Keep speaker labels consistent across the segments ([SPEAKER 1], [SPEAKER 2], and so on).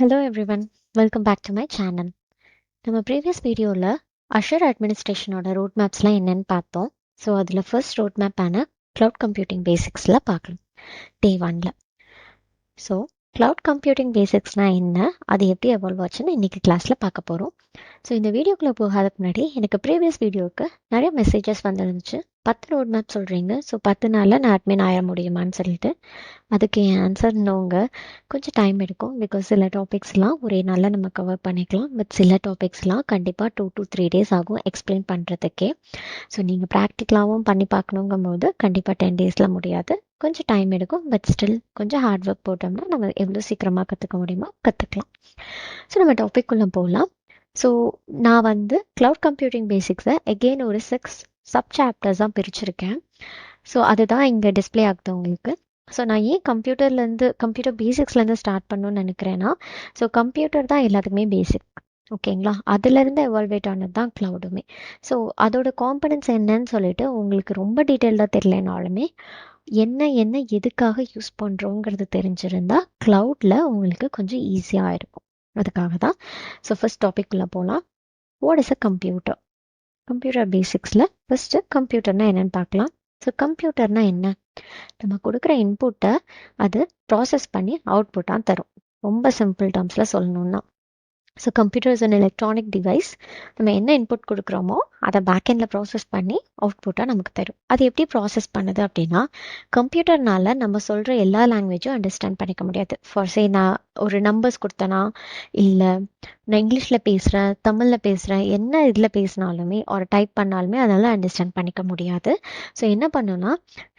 [SPEAKER 1] Hello everyone, welcome back to my channel. நம்ம previous வீடியோவில் Ashar அட்மினிஸ்ட்ரேஷனோட road மேப்ஸ்லாம் என்னன்னு பார்த்தோம். ஸோ அதில் ஃபர்ஸ்ட் ரோட் மேப்பான க்ளவுட் கம்ப்யூட்டிங் பேசிக்ஸில் பார்க்கலாம் டே 1ல். ஸோ க்ளவுட் கம்ப்யூட்டிங் பேசிக்ஸ்னால் என்ன, அது எப்படி எவால்வ் ஆச்சுன்னு இன்றைக்கி கிளாஸில் பார்க்க போகிறோம். ஸோ இந்த வீடியோக்குள்ளே போகாததுக்கு முன்னாடி எனக்கு ப்ரீவியஸ் வீடியோவுக்கு நிறைய மெசேஜஸ் வந்துருந்துச்சு. 10 ரோட் மேப் சொல்கிறீங்க, ஸோ 10 நாளில் நான் அட்மின் ஆயிட முடியுமான்னு சொல்லிட்டு. அதுக்கு என் ஆன்சர்னவங்க கொஞ்சம் டைம் எடுக்கும். பிகாஸ் சில டாபிக்ஸ்லாம் ஒரே நாளில் நம்ம கவர் பண்ணிக்கலாம். பட் சில டாபிக்ஸ்லாம் கண்டிப்பாக 2 to 3 days ஆகும் எக்ஸ்பிளைன் பண்ணுறதுக்கே. ஸோ நீங்கள் ப்ராக்டிக்கலாகவும் பண்ணி பார்க்கணுங்கும் போது கண்டிப்பாக 10 daysல முடியாது, கொஞ்சம் டைம் எடுக்கும். பட் ஸ்டில் கொஞ்சம் ஹார்ட் ஒர்க் போட்டோம்னா நம்ம எவ்வளோ சீக்கிரமாக கற்றுக்க முடியுமோ கற்றுக்கலாம். ஸோ நம்ம டாபிக்குள்ளே போகலாம். ஸோ நான் க்ளவுட் கம்ப்யூட்டிங் பேசிக்ஸை எகெயின் ஒரு 6 சப் சாப்டர்ஸாக பிரிச்சிருக்கேன். ஸோ அதுதான் இங்கே டிஸ்பிளே ஆகுது உங்களுக்கு. ஸோ நான் ஏன் கம்ப்யூட்டர் பேசிக்ஸ்லேருந்து ஸ்டார்ட் பண்ணணும்னு நினைக்கிறேன்னா, ஸோ கம்ப்யூட்டர் தான் எல்லாத்துக்குமே பேசிக், ஓகேங்களா? அதுலேருந்து எவால்வேட் ஆனது தான் க்ளவுடுமே. ஸோ அதோட காம்பனன்ட்ஸ் என்னன்னு சொல்லிட்டு உங்களுக்கு ரொம்ப டீட்டெயில்டாக தெரியலனாலுமே என்ன எதுக்காக யூஸ் பண்ணுறோங்கிறது தெரிஞ்சிருந்தா க்ளவுடில் உங்களுக்கு கொஞ்சம் ஈஸியாக இருக்கும். அதுக்காக தான். ஸோ ஃபர்ஸ்ட் டாபிக்குள்ளே போகலாம். What is a computer? Computer பேசிக்ஸில் ஃபஸ்ட்டு கம்ப்யூட்டர்னா என்னன்னு பார்க்கலாம். ஸோ கம்ப்யூட்டர்னா என்ன? நம்ம கொடுக்குற இன்புட்டை அது ப்ராசஸ் பண்ணி அவுட்புட்டாக தரும். ரொம்ப சிம்பிள் டேர்ம்ஸில் சொல்லணும்னா, so computer is an electronic device. நம்ம என்ன இன்புட் கொடுக்குறோமோ அதை பேக்கெண்டில் ப்ராசஸ் பண்ணி அவுட்புட்டாக நமக்கு தரும். அது எப்படி ப்ராசஸ் பண்ணுது அப்படின்னா, கம்ப்யூட்டர்னால நம்ம சொல்கிற எல்லா லாங்குவேஜும் அண்டர்ஸ்டாண்ட் பண்ணிக்க முடியாது. ஃபார் சே நான் ஒரு நம்பர்ஸ் கொடுத்தேன்னா, இல்லை நான் இங்கிலீஷில் பேசுகிறேன், தமிழில் பேசுகிறேன், என்ன இதில் பேசினாலுமே ஒரு டைப் பண்ணாலுமே அதனால் அண்டர்ஸ்டாண்ட் பண்ணிக்க முடியாது. ஸோ என்ன பண்ணுன்னா,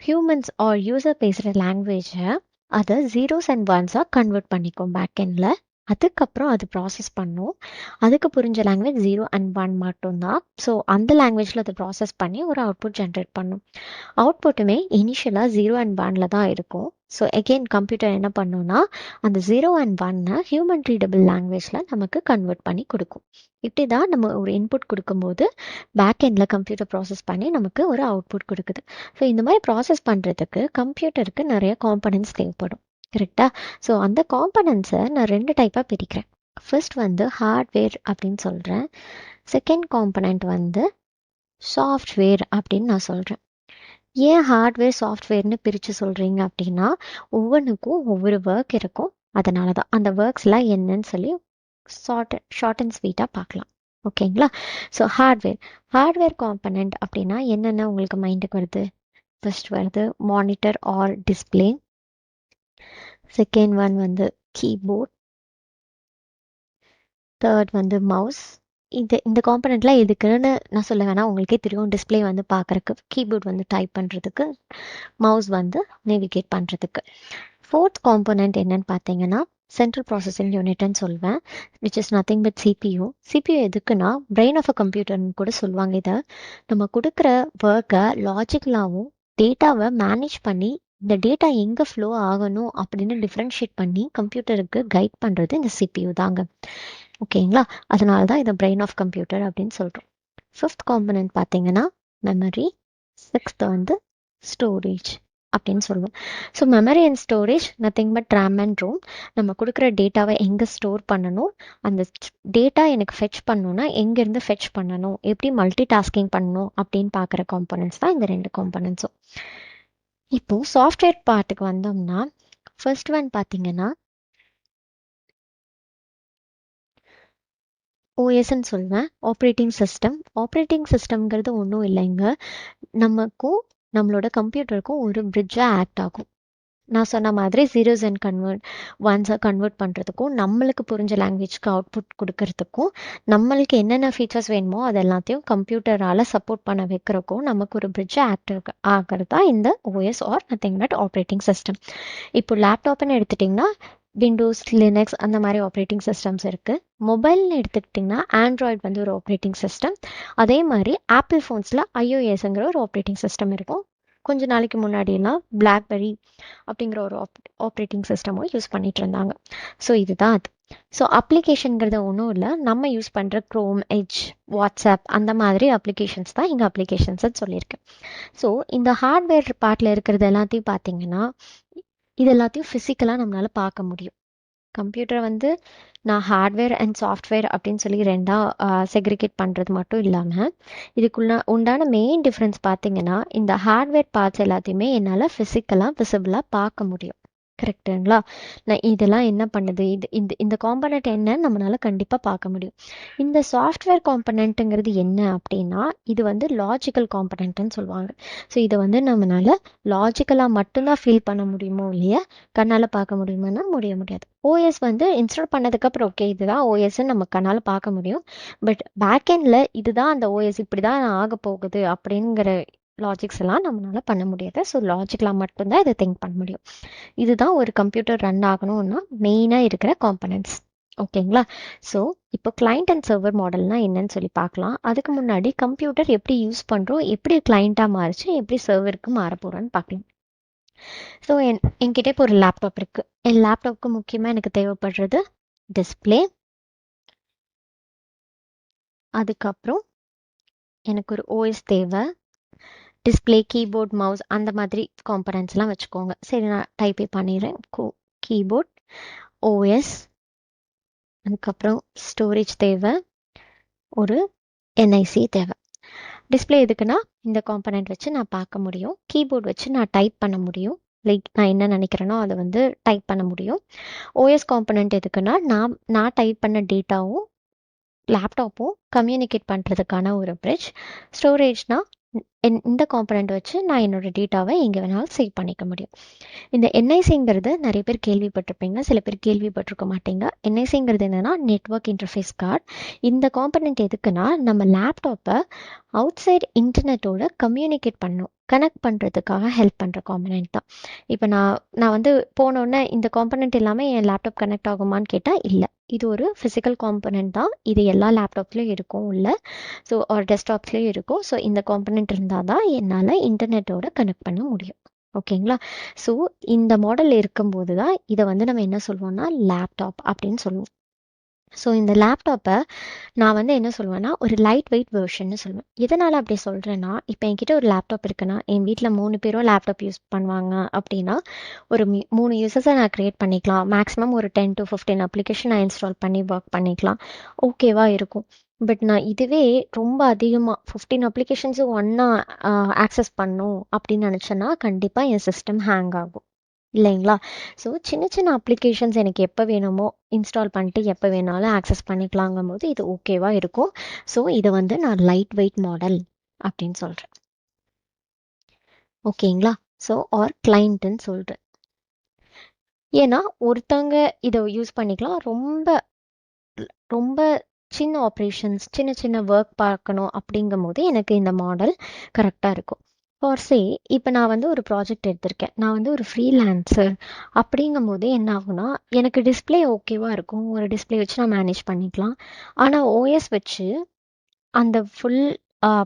[SPEAKER 1] ஹியூமன்ஸ் ஆர் யூசர் பேசுகிற லாங்குவேஜை அதை 0s and 1s கன்வெர்ட் பண்ணிக்கும் பேக்கெண்டில். அதுக்கப்புறம் அது ப்ராசஸ் பண்ணும். அதுக்கு புரிஞ்ச லாங்குவேஜ் 0 and 1 மட்டும்தான். ஸோ அந்த லாங்குவேஜில் அதை ப்ராசஸ் பண்ணி ஒரு அவுட்புட் ஜென்ரேட் பண்ணும். அவுட்புட்டுமே இனிஷியலாக 0 and 1ல் தான் இருக்கும். ஸோ எகெயின் கம்ப்யூட்டர் என்ன பண்ணுன்னா, அந்த 0 and 1 ஹியூமன் ரீடபிள் லாங்குவேஜில் நமக்கு கன்வெர்ட் பண்ணி கொடுக்கும். இப்படி தான் நம்ம ஒரு இன்புட் கொடுக்கும்போது பேக்கெண்டில் கம்ப்யூட்டர் ப்ராசஸ் பண்ணி நமக்கு ஒரு அவுட்புட் கொடுக்குது. ஸோ இந்த மாதிரி ப்ராசஸ் பண்ணுறதுக்கு கம்ப்யூட்டருக்கு நிறைய காம்பனன்ட்ஸ் தேவைப்படும், கரெக்டாக? ஸோ அந்த காம்பனன்ட்ஸை நான் 2 டைப்பாக பிரிக்கிறேன். ஃபர்ஸ்ட் ஹார்ட்வேர் அப்படின்னு சொல்கிறேன். செகண்ட் காம்பனண்ட் சாஃப்ட்வேர் அப்படின்னு நான் சொல்கிறேன். ஏன் ஹார்ட்வேர் சாஃப்ட்வேர்னு பிரித்து சொல்கிறீங்க அப்படின்னா, ஒவ்வொன்றுக்கும் ஒவ்வொரு ஒர்க் இருக்கும். அதனால தான் அந்த ஒர்க்ஸ்லாம் என்னன்னு சொல்லி ஷார்ட் அண்ட் ஸ்வீட்டாக பார்க்கலாம், ஓகேங்களா? ஸோ ஹார்ட்வேர் காம்பனண்ட் அப்படின்னா என்னென்ன உங்களுக்கு மைண்டுக்கு வருது? First monitor or display. Second one keyboard. Third mouse. இந்த காம்பனண்ட்லாம் எதுக்குன்னு நான் சொல்ல வேணாம், உங்களுக்கே தெரியும். டிஸ்பிளே பார்க்குறக்கு, கீபோர்ட் டைப் பண்ணுறதுக்கு, மவுஸ் நேவிகேட் பண்ணுறதுக்கு. ஃபோர்த் காம்பனண்ட் என்னன்னு பார்த்தீங்கன்னா சென்ட்ரல் ப்ராசஸிங் யூனிட்னு சொல்வேன், which is nothing but CPU. CPU எதுக்குன்னா பிரெயின் ஆஃப் அ கம்ப்யூட்டர்னு கூட சொல்லுவாங்க. இதை நம்ம கொடுக்குற ஒர்க்கை லாஜிக்கலாகவும் டேட்டாவை மேனேஜ் பண்ணி இந்த டேட்டா எங்கே ஃப்ளோ ஆகணும் அப்படின்னு டிஃப்ரென்ஷியேட் பண்ணி கம்ப்யூட்டருக்கு கைட் பண்ணுறது இந்த சிபியூ தாங்க, ஓகேங்களா? அதனால தான் இதை பிரெயின் ஆஃப் கம்ப்யூட்டர் அப்படின்னு சொல்கிறோம். ஃபிஃப்த் காம்பனண்ட் பார்த்தீங்கன்னா மெமரி. சிக்ஸ்த் ஸ்டோரேஜ் அப்படின்னு சொல்லுவோம். So memory and storage nothing but RAM and ROM. நம்ம கொடுக்குற டேட்டாவை எங்கே ஸ்டோர் பண்ணணும், அந்த டேட்டா எனக்கு ஃபெச் பண்ணணும்னா எங்கேருந்து ஃபெச் பண்ணணும், எப்படி மல்டி டாஸ்கிங் பண்ணணும் அப்படின்னு பார்க்குற காம்பனன்ட்ஸ் தான் இந்த 2 காம்பனன்ட்ஸும். இப்போது சாஃப்ட்வேர் பார்ட்டுக்கு வந்தோம்னா, ஃபர்ஸ்ட் ஒன் பார்த்தீங்கன்னா ஓஎஸ்ன்னு சொல்லுவேன், ஆப்ரேட்டிங் சிஸ்டம். ஆப்ரேட்டிங் சிஸ்டம்ங்கிறது ஒன்றும் இல்லைங்க, நமக்கும் நம்மளோட கம்ப்யூட்டருக்கும் ஒரு பிரிட்ஜாக ஆக்ட் ஆகும். நான் சொன்ன மாதிரி 0s and 1s கன்வெர்ட் பண்ணுறதுக்கும், நம்மளுக்கு புரிஞ்ச லாங்குவேஜ்க்கு அவுட்புட் கொடுக்கறதுக்கும், நம்மளுக்கு என்னென்ன ஃபீச்சர்ஸ் வேணுமோ அது எல்லாத்தையும் கம்ப்யூட்டரால் சப்போர்ட் பண்ண வைக்கிறக்கும் நமக்கு ஒரு பிரிட்ஜாக ஆக்ட் ஆகிறது தான் இந்த OS or nothing but operating system. இப்போ லேப்டாப்னு எடுத்துட்டிங்கன்னா விண்டோஸ், லினக்ஸ் அந்த மாதிரி ஆப்ரேட்டிங் சிஸ்டம்ஸ் இருக்குது. மொபைல்னு எடுத்துக்கிட்டிங்கன்னா ஆண்ட்ராய்டு ஒரு ஆப்ரேட்டிங் சிஸ்டம். அதே மாதிரி ஆப்பிள் ஃபோன்ஸில் iOSங்கிற ஒரு ஆப்ரேட்டிங் சிஸ்டம் இருக்கும். கொஞ்ச நாளைக்கு முன்னாடியெல்லாம் பிளாக்பெரி அப்படிங்கிற ஒரு ஆப்ரேட்டிங் சிஸ்டமும் யூஸ் பண்ணிட்டு இருந்தாங்க. ஸோ இதுதான் அது. ஸோ அப்ளிகேஷனுங்கிறது ஒன்றும் இல்லை, நம்ம யூஸ் பண்ணுற க்ரோம், எட்ஜ், வாட்ஸ்அப் அந்த மாதிரி அப்ளிகேஷன்ஸ் தான் இங்கே அப்ளிகேஷன்ஸ்ன்னு சொல்லியிருக்கேன். ஸோ இந்த ஹார்ட்வேர் பார்ட்டில் இருக்கிறது எல்லாத்தையும் பார்த்தீங்கன்னா இது எல்லாத்தையும் ஃபிசிக்கலாக நம்மளால் பார்க்க முடியும். கம்ப்யூட்டரை வந்து நான் ஹார்ட்வேர் அண்ட் சாஃப்ட்வேர் அப்படின்னு சொல்லி ரெண்டாக செக்ரிகேட் பண்ணுறது மட்டும் இல்லாமல் உண்டான மெயின் டிஃப்ரென்ஸ் பார்த்தீங்கன்னா இந்த ஹார்ட்வேர் பார்ட்ஸ் எல்லாத்தையுமே என்னால் ஃபிசிக்கலாக விசிபிளாக பார்க்க முடியும். கரெக்டுங்களா? நான் இதெல்லாம் என்ன பண்ணுது, இது இந்த இந்த காம்பனண்ட் என்னன்னு நம்மளால கண்டிப்பாக பார்க்க முடியும். இந்த சாஃப்ட்வேர் காம்பனண்ட்டுங்கிறது என்ன அப்படின்னா, இது வந்து லாஜிக்கல் காம்பனண்ட்டுன்னு சொல்லுவாங்க. ஸோ இதை வந்து நம்மளால லாஜிக்கலாக மட்டும்தான் ஃபீல் பண்ண முடியுமோ இல்லையா, கண்ணால் பார்க்க முடியுமானா முடியாது. ஓஎஸ் வந்து இன்ஸ்டால் பண்ணதுக்கப்புறம் ஓகே இதுதான் ஓஎஸ்ன்னு நம்ம கண்ணால் பார்க்க முடியும். பட் பேக்கெண்டில் இதுதான் அந்த ஓஎஸ் இப்படி தான் ஆக போகுது அப்படிங்கிற லாஜிக்ஸ் எல்லாம் நம்மளால பண்ண முடியாது. ஸோ லாஜிக்கலாக மட்டும்தான் இதை திங்க் பண்ண முடியும். இதுதான் ஒரு கம்ப்யூட்டர் ரன் ஆகணும்னா மெயினாக இருக்கிற காம்பனன்ட்ஸ். ஓகேங்களா? ஸோ இப்போ கிளைண்ட் அண்ட் சர்வர் மாடல்னா என்னன்னு சொல்லி பார்க்கலாம். அதுக்கு முன்னாடி கம்ப்யூட்டர் எப்படி யூஸ் பண்ணுறோம், எப்படி கிளைண்ட்டாக மாறிச்சு, எப்படி சர்வருக்கு மாற போகிறோன்னு பார்க்கலாம். ஸோ என்கிட்ட இப்போ ஒரு லேப்டாப் இருக்குது. என் லேப்டாப்புக்கு முக்கியமாக எனக்கு தேவைப்படுறது டிஸ்பிளே, அதுக்கப்புறம் எனக்கு ஒரு ஓஎஸ் தேவை, டிஸ்பிளே, கீபோர்ட், மவுஸ் அந்த மாதிரி காம்பனன்ட்ஸ்லாம் வச்சுக்கோங்க. சரி, நான் டைப்பே பண்ணிடுறேன். கீபோர்ட், ஓஎஸ், அதுக்கப்புறம் ஸ்டோரேஜ் தேவை, ஒரு என்ஐசி தேவை. டிஸ்பிளே எதுக்குன்னா இந்த காம்பனண்ட் வச்சு நான் பார்க்க முடியும். கீபோர்ட் வச்சு நான் டைப் பண்ண முடியும். லைக் நான் என்ன நினைக்கிறேனோ அதை வந்து டைப் பண்ண முடியும். ஓஎஸ் காம்பனண்ட் எதுக்குன்னா நான் டைப் பண்ண டேட்டாவும் லேப்டாப்பும் கம்யூனிகேட் பண்ணுறதுக்கான ஒரு பிரிட்ஜ். ஸ்டோரேஜ்னா இந்த காம்பனண்ட் வச்சு நான் என்னோட டேட்டாவை எங்கே வேணாலும் சேவ் பண்ணிக்க முடியும். இந்த என்ஐசிங்கிறது நிறைய பேர் கேள்விப்பட்டிருப்பீங்க, சில பேர் கேள்விப்பட்டிருக்க மாட்டீங்க. என்ஐசிங்கிறது என்னன்னா நெட்வொர்க் இன்டர்ஃபேஸ் கார்டு. இந்த காம்பனண்ட் எதுக்குன்னா நம்ம லேப்டாப்பை அவுட் சைட் இன்டர்நெட்டோட கம்யூனிகேட் பண்ணும், கனெக்ட் பண்ணுறதுக்காக ஹெல்ப் பண்ணுற காம்பனண்ட் தான். இப்போ நான் வந்து போனோடனே இந்த காம்பனண்ட் எல்லாமே என் லேப்டாப் கனெக்ட் ஆகுமான்னு கேட்டால் இல்லை. இது ஒரு ஃபிசிக்கல் காம்பனண்ட் தான். இது எல்லா லேப்டாப்லேயும் இருக்கும் இல்லை, ஸோ ஒரு டெஸ்க்டாப்ஸ்லேயும் இருக்கும். ஸோ இந்த காம்பனண்ட் இருந்தால் தான் என்னால் இன்டர்நெட்டோட கனெக்ட் பண்ண முடியும். ஓகேங்களா? ஸோ இந்த மாடல் இருக்கும்போது தான் இதை வந்து நம்ம என்ன சொல்லுவோம்னா லேப்டாப் அப்படின்னு சொல்லுவோம். ஸோ இந்த லேப்டாப்பை நான் வந்து என்ன சொல்லுவேன்னா ஒரு லைட் வெயிட் வெர்ஷன்னு சொல்லுவேன். எதனால் அப்படி சொல்கிறேன்னா, இப்போ என்கிட்ட ஒரு லேப்டாப் இருக்குன்னா என் வீட்டில் 3 பேரும் லேப்டாப் யூஸ் பண்ணுவாங்க அப்படின்னா ஒரு 3 யூசர்ஸை நான் க்ரியேட் பண்ணிக்கலாம். மேக்ஸிமம் ஒரு 10 to 15 அப்ளிகேஷன் நான் இன்ஸ்டால் பண்ணி ஒர்க் பண்ணிக்கலாம். ஓகேவா இருக்கும். பட் நான் இதுவே ரொம்ப அதிகமாக 15 அப்ளிகேஷன்ஸும் ஒன்றா ஆக்சஸ் பண்ணும் அப்படின்னு நினச்சேன்னா கண்டிப்பாக என் சிஸ்டம் ஹேங் ஆகும் இல்லைங்களா? ஸோ சின்ன சின்ன அப்ளிகேஷன்ஸ் எனக்கு எப்போ வேணுமோ இன்ஸ்டால் பண்ணிட்டு எப்போ வேணாலும் ஆக்சஸ் பண்ணிக்கலாங்கும் போது இது ஓகேவா இருக்கும். ஸோ இதை வந்து நான் லைட் வெயிட் மாடல் அப்படின்னு சொல்கிறேன். ஓகேங்களா? ஸோ ஆர் கிளைண்ட்டுன்னு சொல்கிறேன். ஏன்னா ஒருத்தவங்க இதை யூஸ் பண்ணிக்கலாம். ரொம்ப ரொம்ப சின்ன ஆப்ரேஷன்ஸ், சின்ன சின்ன ஒர்க் பார்க்கணும் அப்படிங்கும் போது எனக்கு இந்த மாடல் கரெக்டாக இருக்கும். ஃபார் சே இப்போ நான் வந்து ஒரு ப்ராஜெக்ட் எடுத்திருக்கேன், நான் வந்து ஒரு ஃப்ரீலான்சர் அப்படிங்கும் போது என்ன ஆகும்னா எனக்கு டிஸ்பிளே ஓகேவாக இருக்கும், ஒரு டிஸ்பிளே வச்சு நான் மேனேஜ் பண்ணிக்கலாம். ஆனால் ஓஎஸ் வச்சு அந்த ஃபுல்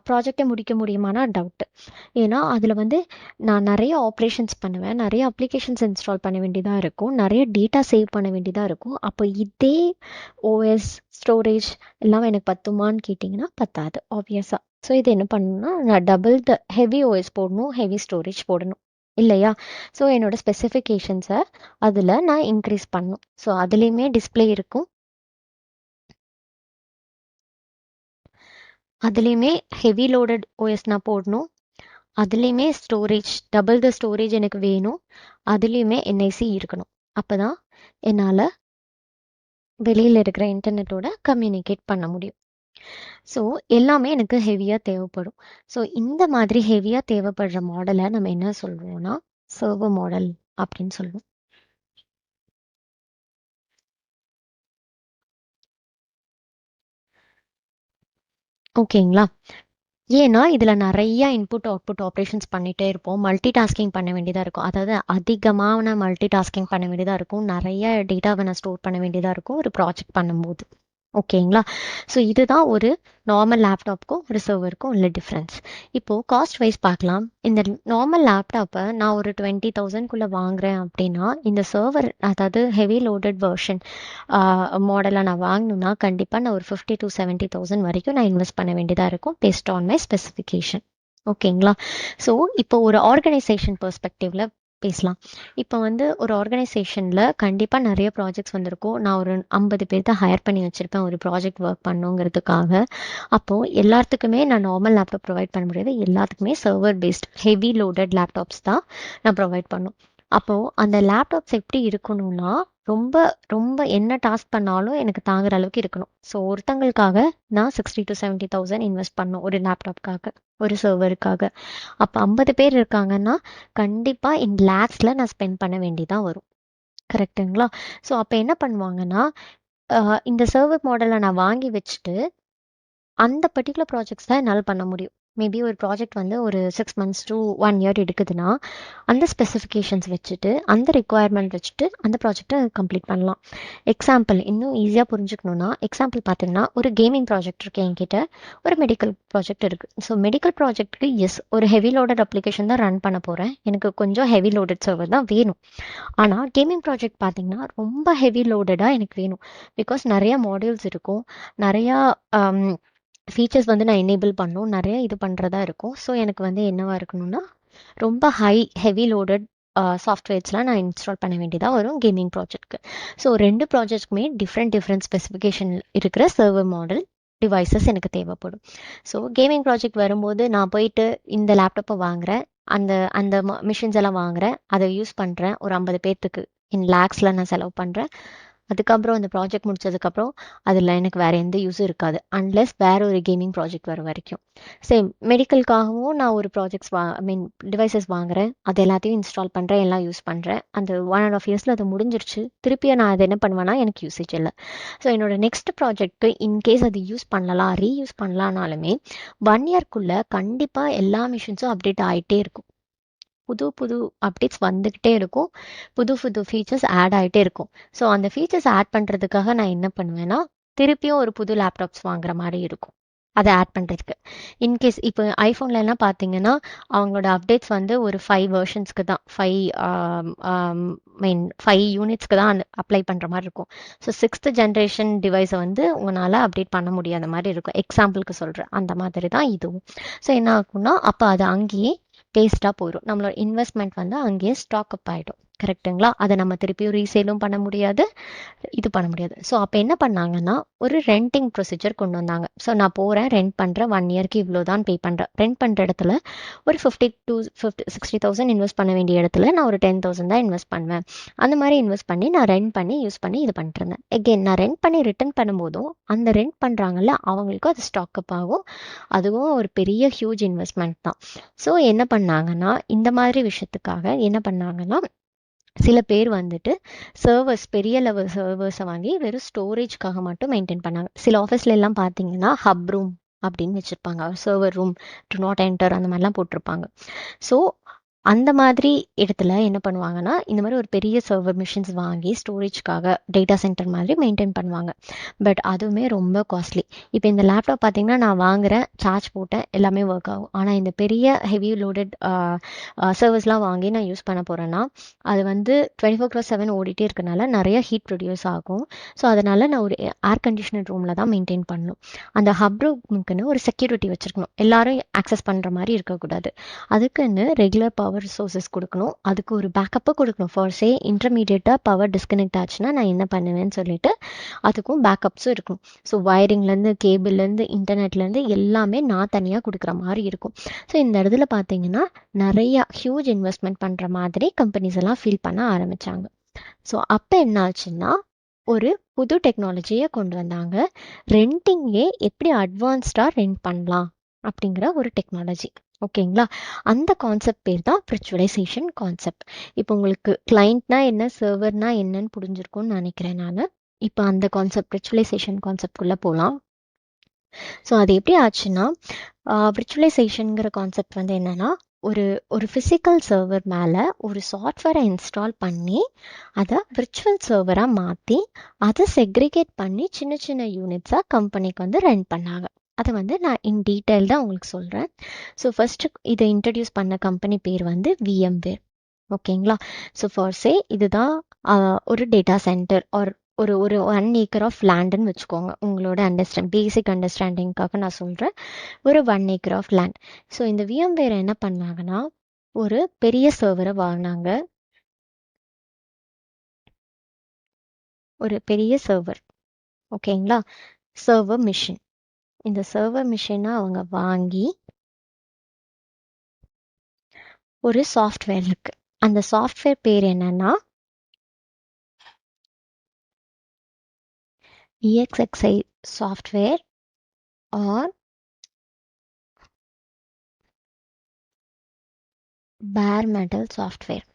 [SPEAKER 1] ப்ராஜெக்டை முடிக்க முடியுமானா டவுட்டு. ஏன்னா அதில் வந்து நான் நிறைய ஆப்ரேஷன்ஸ் பண்ணுவேன், நிறைய அப்ளிகேஷன்ஸ் இன்ஸ்டால் பண்ண வேண்டியதாக இருக்கும், நிறைய டேட்டா சேவ் பண்ண வேண்டியதாக இருக்கும். அப்போ இதே ஓஎஸ் ஸ்டோரேஜ் எல்லாம் எனக்கு பத்துமான்னு கேட்டிங்கன்னா பத்தாது ஆப்வியஸாக. ஸோ இது என்ன பண்ணணும்னா நான் டபுள் த ஹெவி ஓஎஸ் போடணும், ஹெவி ஸ்டோரேஜ் போடணும் இல்லையா? ஸோ என்னோடய ஸ்பெசிஃபிகேஷன்ஸை அதில் நான் இன்க்ரீஸ் பண்ணணும். ஸோ அதுலேயுமே டிஸ்பிளே இருக்கும், அதுலேயுமே ஹெவி லோடட் ஓஎஸ் நான் போடணும், அதுலேயுமே ஸ்டோரேஜ் டபுள் த ஸ்டோரேஜ் எனக்கு வேணும், அதுலேயுமே என்ஐசி இருக்கணும். அப்போ தான் என்னால் வெளியில் இருக்கிற இன்டர்நெட்டோட கம்யூனிகேட் பண்ண முடியும். ஸோ எல்லாமே எனக்கு ஹெவியாக தேவைப்படும். ஸோ இந்த மாதிரி ஹெவியாக தேவைப்படுற மாடலை நம்ம என்ன சொல்லுவோம்னா சர்வர் மாடல் அப்படின்னு சொல்லுவோம். ஓகேங்களா? ஏன்னா இதில் நிறைய இன்புட் அவுட்புட் ஆப்ரேஷன்ஸ் பண்ணிகிட்டே இருப்போம், மல்டி டாஸ்கிங் பண்ண வேண்டியதாக இருக்கும். அதாவது அதிகமான மல்டி டாஸ்கிங் பண்ண வேண்டியதாக இருக்கும், நிறைய டேட்டாவை நான் ஸ்டோர் பண்ண வேண்டியதாக இருக்கும் ஒரு ப்ராஜெக்ட் பண்ணும்போது. ஓகேங்களா? ஸோ இதுதான் ஒரு நார்மல் லேப்டாப்புக்கும் ஒரு சர்வருக்கும் உள்ள டிஃப்ரென்ஸ். இப்போது காஸ்ட் வைஸ் பார்க்கலாம். இந்த நார்மல் லேப்டாப்பை நான் ஒரு 20,000 வாங்குகிறேன் அப்படின்னா இந்த சர்வர் அதாவது ஹெவி லோடட் வெர்ஷன் மாடலை நான் வாங்கணும்னா கண்டிப்பாக நான் ஒரு 50 to 70,000 வரைக்கும் நான் இன்வெஸ்ட் பண்ண வேண்டியதாக இருக்கும் பேஸ்ட் ஆன் மை ஸ்பெசிஃபிகேஷன். ஓகேங்களா? ஸோ இப்போ ஒரு ஆர்கனைசேஷன் பெர்ஸ்பெக்டிவில் பேசலாம். இப்போ வந்து ஒரு ஆர்கனைசேஷனில் கண்டிப்பாக நிறைய ப்ராஜெக்ட்ஸ் வந்திருக்கும். நான் ஒரு 50 பேர் தான் ஹையர் பண்ணி வச்சுருப்பேன் ஒரு ப்ராஜெக்ட் ஒர்க் பண்ணுங்கிறதுக்காக. அப்போது எல்லாத்துக்குமே நான் நார்மல் லேப்டாப் ப்ரொவைட் பண்ண முடியாது. எல்லாத்துக்குமே server based heavy loaded laptops தான் நான் ப்ரொவைட் பண்ணும். அப்போது அந்த லேப்டாப்ஸ் எப்படி இருக்கணும்னா ரொம்ப ரொம்ப என்ன டாஸ்க் பண்ணாலும் எனக்கு தாங்குற அளவுக்கு இருக்கணும். ஸோ ஒருத்தங்களுக்காக நான் 60,000 to 70,000 இன்வெஸ்ட் பண்ணணும் ஒரு லேப்டாப்காக, ஒரு சர்வருக்காக. அப்போ 50 பேர் இருக்காங்கன்னா கண்டிப்பாக இன் லேக்ஸில் நான் ஸ்பெண்ட் பண்ண வேண்டியதான் வரும். கரெக்டுங்களா? ஸோ அப்போ என்ன பண்ணுவாங்கன்னா இந்த சர்வர் மாடலை நான் வாங்கி வச்சுட்டு அந்த பர்டிகுலர் ப்ராஜெக்ட்ஸ் தான் என்னால் பண்ண முடியும். மேபி ஒரு ப்ராஜெக்ட் வந்து ஒரு 6 months to 1 year எடுக்குதுன்னா அந்த ஸ்பெசிஃபிகேஷன்ஸ் வச்சுட்டு அந்த ரெக்குவயர்மெண்ட் வச்சுட்டு அந்த ப்ராஜெக்டை கம்ப்ளீட் பண்ணலாம். எக்ஸாம்பிள் இன்னும் ஈஸியாக புரிஞ்சுக்கணுன்னா எக்ஸாம்பிள் பார்த்தீங்கன்னா ஒரு கேமிங் ப்ராஜெக்ட் இருக்குது என்கிட்ட, ஒரு மெடிக்கல் ப்ராஜெக்ட் இருக்குது. ஸோ மெடிக்கல் ப்ராஜெக்ட்டுக்கு எஸ் ஒரு ஹெவி லோடட் அப்ளிகேஷன் தான் ரன் பண்ண போகிறேன், எனக்கு கொஞ்சம் ஹெவி லோடட் சர்வர் தான் வேணும். ஆனால் கேமிங் ப்ராஜெக்ட் பார்த்தீங்கன்னா ரொம்ப ஹெவி லோடடாக எனக்கு வேணும். பிகாஸ் நிறைய மாடியூல்ஸ் இருக்கும், நிறையா ஃபீச்சர்ஸ் வந்து நான் எனேபிள் பண்ணணும், நிறைய இது பண்ணுறதா இருக்கும். ஸோ எனக்கு வந்து என்னவா இருக்கணும்னா ரொம்ப ஹெவி லோடட் சாஃப்ட்வேர்ஸ்லாம் நான் இன்ஸ்டால் பண்ண வேண்டியதாக வரும் கேமிங் ப்ராஜெக்ட்க்கு. ஸோ 2 ப்ராஜெக்ட்க்குமே டிஃப்ரெண்ட் ஸ்பெசிஃபிகேஷன் இருக்கிற சர்வர் மாடல் டிவைசஸ் எனக்கு தேவைப்படும். ஸோ கேமிங் ப்ராஜெக்ட் வரும்போது நான் போயிட்டு இந்த லேப்டாப்பை வாங்குறேன், அந்த அந்த மிஷின்ஸ் எல்லாம் வாங்குறேன், அதை யூஸ் பண்ணுறேன், ஒரு 50 பேர்த்துக்கு இன் லேக்ஸில் நான் செலவு பண்ணுறேன். அதுக்கப்புறம் அந்த ப்ராஜெக்ட் முடிச்சதுக்கப்புறம் அதில் எனக்கு வேறு எந்த யூஸும் இருக்காது அன்லெஸ் வேறு ஒரு கேமிங் ப்ராஜெக்ட் வர வரைக்கும். சேம் மெடிக்கலுக்காகவும் நான் ஒரு ப்ராஜெக்ட்ஸ் டிவைசஸ் வாங்குறேன், அது எல்லாத்தையும் இன்ஸ்டால் பண்ணுறேன், எல்லாம் யூஸ் பண்ணுறேன். அந்த 1.5 yearsல அது முடிஞ்சிருச்சு. திருப்பியும் நான் அதை என்ன பண்ணுவேன்னா எனக்கு யூசேஜ் இல்லை. ஸோ என்னோட நெக்ஸ்ட் ப்ராஜெக்ட்டு இன்கேஸ் அது யூஸ் பண்ணலாம், ரீயூஸ் பண்ணலான்னாலுமே 1 yearக்குள்ளே கண்டிப்பாக எல்லா மிஷின்ஸும் அப்டேட் ஆகிட்டே இருக்கும். புது அப்டேட்ஸ் வந்துக்கிட்டே இருக்கும், புது ஃபீச்சர்ஸ் ஆட் ஆகிட்டே இருக்கும். ஸோ அந்த ஃபீச்சர்ஸ் ஆட் பண்ணுறதுக்காக நான் என்ன பண்ணுவேன்னா திருப்பியும் ஒரு புது லேப்டாப்ஸ் வாங்குற மாதிரி இருக்கும் அதை ஆட் பண்ணுறதுக்கு. இன்கேஸ் இப்போ ஐஃபோன்லலாம் பார்த்தீங்கன்னா அவங்களோட அப்டேட்ஸ் வந்து ஒரு 5 வெர்ஷன்ஸ்க்கு தான், 5 யூனிட்ஸ்க்கு தான் அப்ளை பண்ணுற மாதிரி இருக்கும். ஸோ 6th generation டிவைஸை வந்து உங்களால் அப்டேட் பண்ண முடியாத மாதிரி இருக்கும். எக்ஸாம்பிளுக்கு சொல்கிறேன், அந்த மாதிரி தான் இதுவும். ஸோ என்ன ஆகும்னா அப்போ அது அங்கேயே டேஸ்ட்டாக போயிடும், நம்மளோட இன்வெஸ்ட்மெண்ட் வந்து அங்கேயே ஸ்டாக் அப் ஆகிடும். கரெக்டுங்களா? அதை நம்ம திருப்பியும் ரீசேலும் பண்ண முடியாது, இது பண்ண முடியாது. ஸோ அப்போ என்ன பண்ணாங்கன்னா ஒரு ரெண்டிங் ப்ரொசீஜர் கொண்டு வந்தாங்க. ஸோ நான் போகிறேன், ரெண்ட் பண்ணுறேன், 1 yearக்கு இவ்வளோ தான் பே பண்ணுறேன். ரெண்ட் பண்ணுற இடத்துல ஒரு 60,000 இன்வெஸ்ட் பண்ண வேண்டிய இடத்துல நான் ஒரு 10,000 தான் இன்வெஸ்ட் பண்ணுவேன். அந்த மாதிரி இன்வெஸ்ட் பண்ணி நான் ரெண்ட் பண்ணி யூஸ் பண்ணி இது பண்ணிட்டு இருந்தேன். எகெயின் நான் ரெண்ட் பண்ணி ரிட்டர்ன் பண்ணும்போதும் அந்த ரெண்ட் பண்ணுறாங்கல்ல அவங்களுக்கும் அது ஸ்டாக் அப் ஆகும். அதுவும் ஒரு பெரிய ஹியூஜ் இன்வெஸ்ட்மெண்ட் தான். ஸோ என்ன பண்ணாங்கன்னா இந்த மாதிரி விஷயத்துக்காக என்ன பண்ணாங்கன்னா சில பேர் வந்துட்டு சர்வர்ஸ் பெரிய லெவல் சர்வர்ஸை வாங்கி வெறும் ஸ்டோரேஜ்க்காக மட்டும் மெயின்டைன் பண்ணாங்க. சில ஆஃபீஸ்ல எல்லாம் பார்த்தீங்கன்னா ஹப் ரூம் அப்படின்னு வச்சுருப்பாங்க, server room to not enter அந்த மாதிரிலாம் போட்டிருப்பாங்க. ஸோ அந்த மாதிரி இடத்துல என்ன பண்ணுவாங்கன்னா இந்த மாதிரி ஒரு பெரிய சர்வர் மிஷின்ஸ் வாங்கி ஸ்டோரேஜ்க்காக டேட்டா சென்டர் மாதிரி மெயின்டைன் பண்ணுவாங்க. பட் அதுவுமே ரொம்ப காஸ்ட்லி. இப்போ இந்த லேப்டாப் பார்த்தீங்கன்னா நான் வாங்குறேன், சார்ஜ் போட்டேன், எல்லாமே ஒர்க் ஆகும். ஆனால் இந்த பெரிய ஹெவி லோடட் சர்வர்ஸ்லாம் வாங்கி நான் யூஸ் பண்ண போகிறேன்னா அது வந்து 24/7 ஓடிட்டே இருக்கனால நிறைய ஹீட் ப்ரொடியூஸ் ஆகும். ஸோ அதனால் நான் ஒரு ஏர் கண்டிஷனர் ரூமில் தான் மெயின்டைன் பண்ணணும். அந்த ஹப் ரூமுக்குன்னு ஒரு செக்யூரிட்டி வச்சுருக்கணும், எல்லாரும் ஆக்சஸ் பண்ணுற மாதிரி இருக்கக்கூடாது. அதுக்குன்னு ரெகுலர் பவர் சோர்சஸ் கொடுக்கணும், அதுக்கு ஒரு பேக்கப்பாக கொடுக்கணும். ஃபார் சே இன்டர்மீடியட்டாக பவர் டிஸ்கனெக்ட் ஆச்சுன்னா நான் என்ன பண்ணுவேன்னு சொல்லிட்டு அதுக்கும் பேக்கப்ஸும் இருக்கும். ஸோ வயரிங்லேருந்து கேபிள்லேருந்து இன்டர்நெட்லேருந்து எல்லாமே நான் தனியாக கொடுக்குற மாதிரி இருக்கும். ஸோ இந்த இடத்துல பார்த்தீங்கன்னா நிறையா ஹியூஜ் இன்வெஸ்ட்மெண்ட் பண்ணுற மாதிரி கம்பெனிஸ் எல்லாம் ஃபீல் பண்ண ஆரம்பித்தாங்க. ஸோ அப்போ என்ன ஆச்சுன்னா ஒரு புது டெக்னாலஜியை கொண்டு வந்தாங்க, ரெண்டிங்கே எப்படி அட்வான்ஸ்டாக ரெண்ட் பண்ணலாம் அப்படிங்கிற ஒரு டெக்னாலஜி. ஓகேங்களா? அந்த கான்செப்ட் பேர் தான் விர்ச்சுவலைசேஷன் கான்செப்ட். இப்போ உங்களுக்கு கிளைண்ட்னா என்ன, சர்வர்னா என்னன்னு புரிஞ்சிருக்கும்னு நினைக்கிறேன் நான். இப்போ அந்த கான்செப்ட் விர்ச்சுவலைசேஷன் கான்செப்ட்குள்ளே போகலாம். ஸோ அது எப்படி ஆச்சுன்னா விர்ச்சுவலைசேஷனுங்கிற கான்செப்ட் வந்து என்னென்னா ஒரு ஒரு ஃபிசிக்கல் சர்வர் மேலே ஒரு சாஃப்ட்வேரை இன்ஸ்டால் பண்ணி அதை விர்ச்சுவல் சர்வராக மாற்றி அதை செக்ரிகேட் பண்ணி சின்ன சின்ன யூனிட்ஸாக கம்பெனிக்கு வந்து ரெண்ட் பண்ணாங்க. அதை வந்து நான் இன் டீட்டெயில் தான் உங்களுக்கு சொல்கிறேன். ஸோ ஃபஸ்ட்டு இதை இன்ட்ரடியூஸ் பண்ண கம்பெனி பேர் வந்து VMware. ஓகேங்களா? ஸோ ஃபார் சே இதுதான் ஒரு டேட்டா சென்டர் ஆர் ஒரு ஒரு 1 acre ஆஃப் லேண்டுன்னு வச்சுக்கோங்க. உங்களோட பேசிக் அண்டர்ஸ்டாண்டிங்காக நான் சொல்கிறேன், ஒரு 1 acre ஆஃப் லேண்ட். ஸோ இந்த VMware என்ன பண்ணாங்கன்னா ஒரு பெரிய சர்வரை வாங்கினாங்க. ஒரு பெரிய சர்வர், ஓகேங்களா, சர்வர் மிஷின். இந்த சர்வர் மிஷினை அவங்க வாங்கி ஒரு சாஃப்ட்வேர் இருக்கு. அந்த சாஃப்ட்வேர் பேர் என்னன்னா EXXI சாஃப்ட்வேர் ஆர் பேர் மெட்டல் சாஃப்ட்வேர்.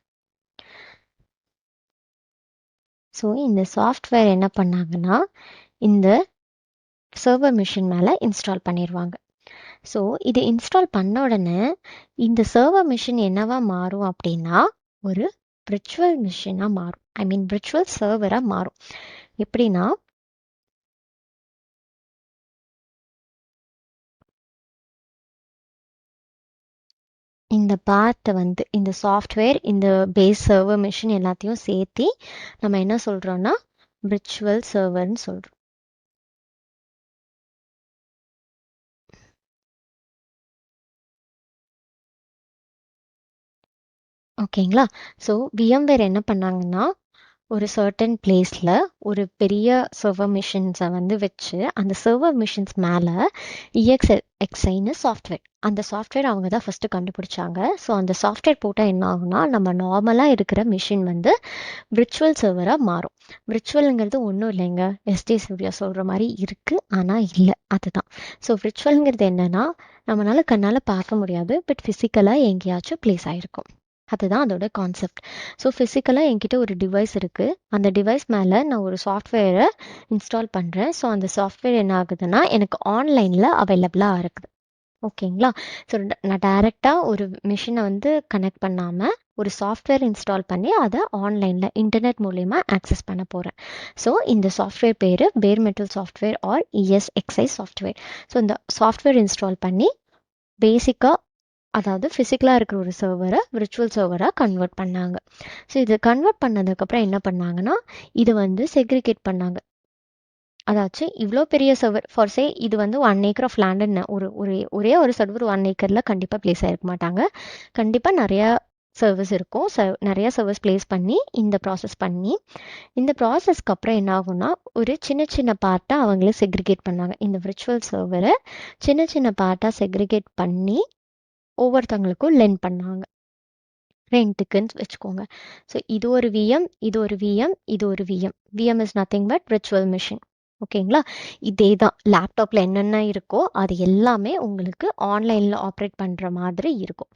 [SPEAKER 1] ஸோ இந்த சாஃப்ட்வேர் என்ன பண்ணாங்கன்னா இந்த சர்வர் மிஷின் மேலே இன்ஸ்டால் பண்ணிடுவாங்க. ஸோ இது இன்ஸ்டால் பண்ண உடனே இந்த சர்வர் மிஷின் என்னவா மாறும் அப்படின்னா ஒரு விர்ச்சுவல் மிஷினாக மாறும். ஐ மீன் விர்ச்சுவல் சர்வராக மாறும். எப்படின்னா இந்த பார்ட்டை வந்து இந்த சாஃப்ட்வேர், இந்த பேஸ் சர்வர் மிஷின் எல்லாத்தையும் சேர்த்து நம்ம என்ன சொல்கிறோன்னா விர்ச்சுவல் சர்வர்னு சொல்கிறோம். ஓகேங்களா. ஸோ VMware என்ன பண்ணாங்கன்னா ஒரு சர்டன் பிளேஸில் ஒரு பெரிய சர்வர் மிஷின்ஸை வந்து வச்சு அந்த சர்வர் மிஷின்ஸ் மேலே EXXIன்னு சாஃப்ட்வேர், அந்த சாஃப்ட்வேர் அவங்க தான் ஃபஸ்ட்டு கண்டுபிடிச்சாங்க. ஸோ அந்த சாஃப்ட்வேர் போட்டால் என்ன ஆகும்னா நம்ம நார்மலாக இருக்கிற மிஷின் வந்து விர்ச்சுவல் சர்வராக மாறும். விர்ச்சுவலுங்கிறது ஒன்றும் இல்லைங்க, SD சூர்யா சொல்கிற மாதிரி இருக்குது ஆனால் இல்லை, அதுதான். ஸோ விர்ச்சுவலுங்கிறது என்னென்னா நம்மளால் கண்ணால் பார்க்க முடியாது, பட் ஃபிசிக்கலாக எங்கேயாச்சும் ப்ளேஸ் ஆகிருக்கும். அதுதான் அதோட கான்செப்ட். ஸோ ஃபிசிக்கலாக என்கிட்ட ஒரு டிவைஸ் இருக்குது, அந்த டிவைஸ் மேலே நான் ஒரு சாஃப்ட்வேரை இன்ஸ்டால் பண்ணுறேன். ஸோ அந்த சாஃப்ட்வேர் என்ன ஆகுதுன்னா எனக்கு ஆன்லைனில் அவைலபிளாக இருக்குது. ஓகேங்களா. ஸோ நான் டைரெக்டாக ஒரு மிஷினை வந்து கனெக்ட் பண்ணாமல் ஒரு சாஃப்ட்வேர் இன்ஸ்டால் பண்ணி அதை ஆன்லைனில் இன்டர்நெட் மூலயமா ஆக்சஸ் பண்ண போகிறேன். ஸோ இந்த software bare bare metal software or ESXi software. So இந்த சாஃப்ட்வேர் இன்ஸ்டால் பண்ணி பேசிக்காக, அதாவது ஃபிசிக்கலாக இருக்கிற ஒரு சர்வரை விர்ச்சுவல் சர்வராக கன்வெர்ட் பண்ணாங்க. ஸோ இது கன்வெர்ட் பண்ணதுக்கப்புறம் என்ன பண்ணாங்கன்னா இது வந்து செக்ரிகேட் பண்ணாங்க. அதாச்சும் இவ்வளோ பெரிய சர்வர் ஃபார் சே இது வந்து 1 acre ஆஃப் லேண்டுன்னு ஒரே ஒரு சர்வர் 1 acreல கண்டிப்பாக பிளேஸ் ஆகிருக்க மாட்டாங்க. கண்டிப்பாக நிறையா சர்வீஸ் இருக்கும். நிறையா சர்வீஸ் பிளேஸ் பண்ணி இந்த ப்ராசஸ் பண்ணி இந்த ப்ராசஸ்க்கு அப்புறம் என்ன ஆகும்னா ஒரு சின்ன சின்ன பார்ட்டாக அவங்களே செக்ரிகேட் பண்ணாங்க. இந்த விர்ச்சுவல் சர்வரை சின்ன சின்ன பார்ட்டாக செக்ரிகேட் பண்ணி ஒவ்வொருத்தவங்களுக்கும் லென் பண்ணாங்க, ரெண்ட்டுக்குன்னு வச்சுக்கோங்க. ஸோ இது ஒரு VM, இது ஒரு VM, இது ஒரு VM. VM is nothing but virtual machine. ஓகேங்களா. இதே தான் லேப்டாப்பில் என்னென்ன இருக்கோ அது எல்லாமே உங்களுக்கு ஆன்லைனில் ஆப்ரேட் பண்ணுற மாதிரி இருக்கும்.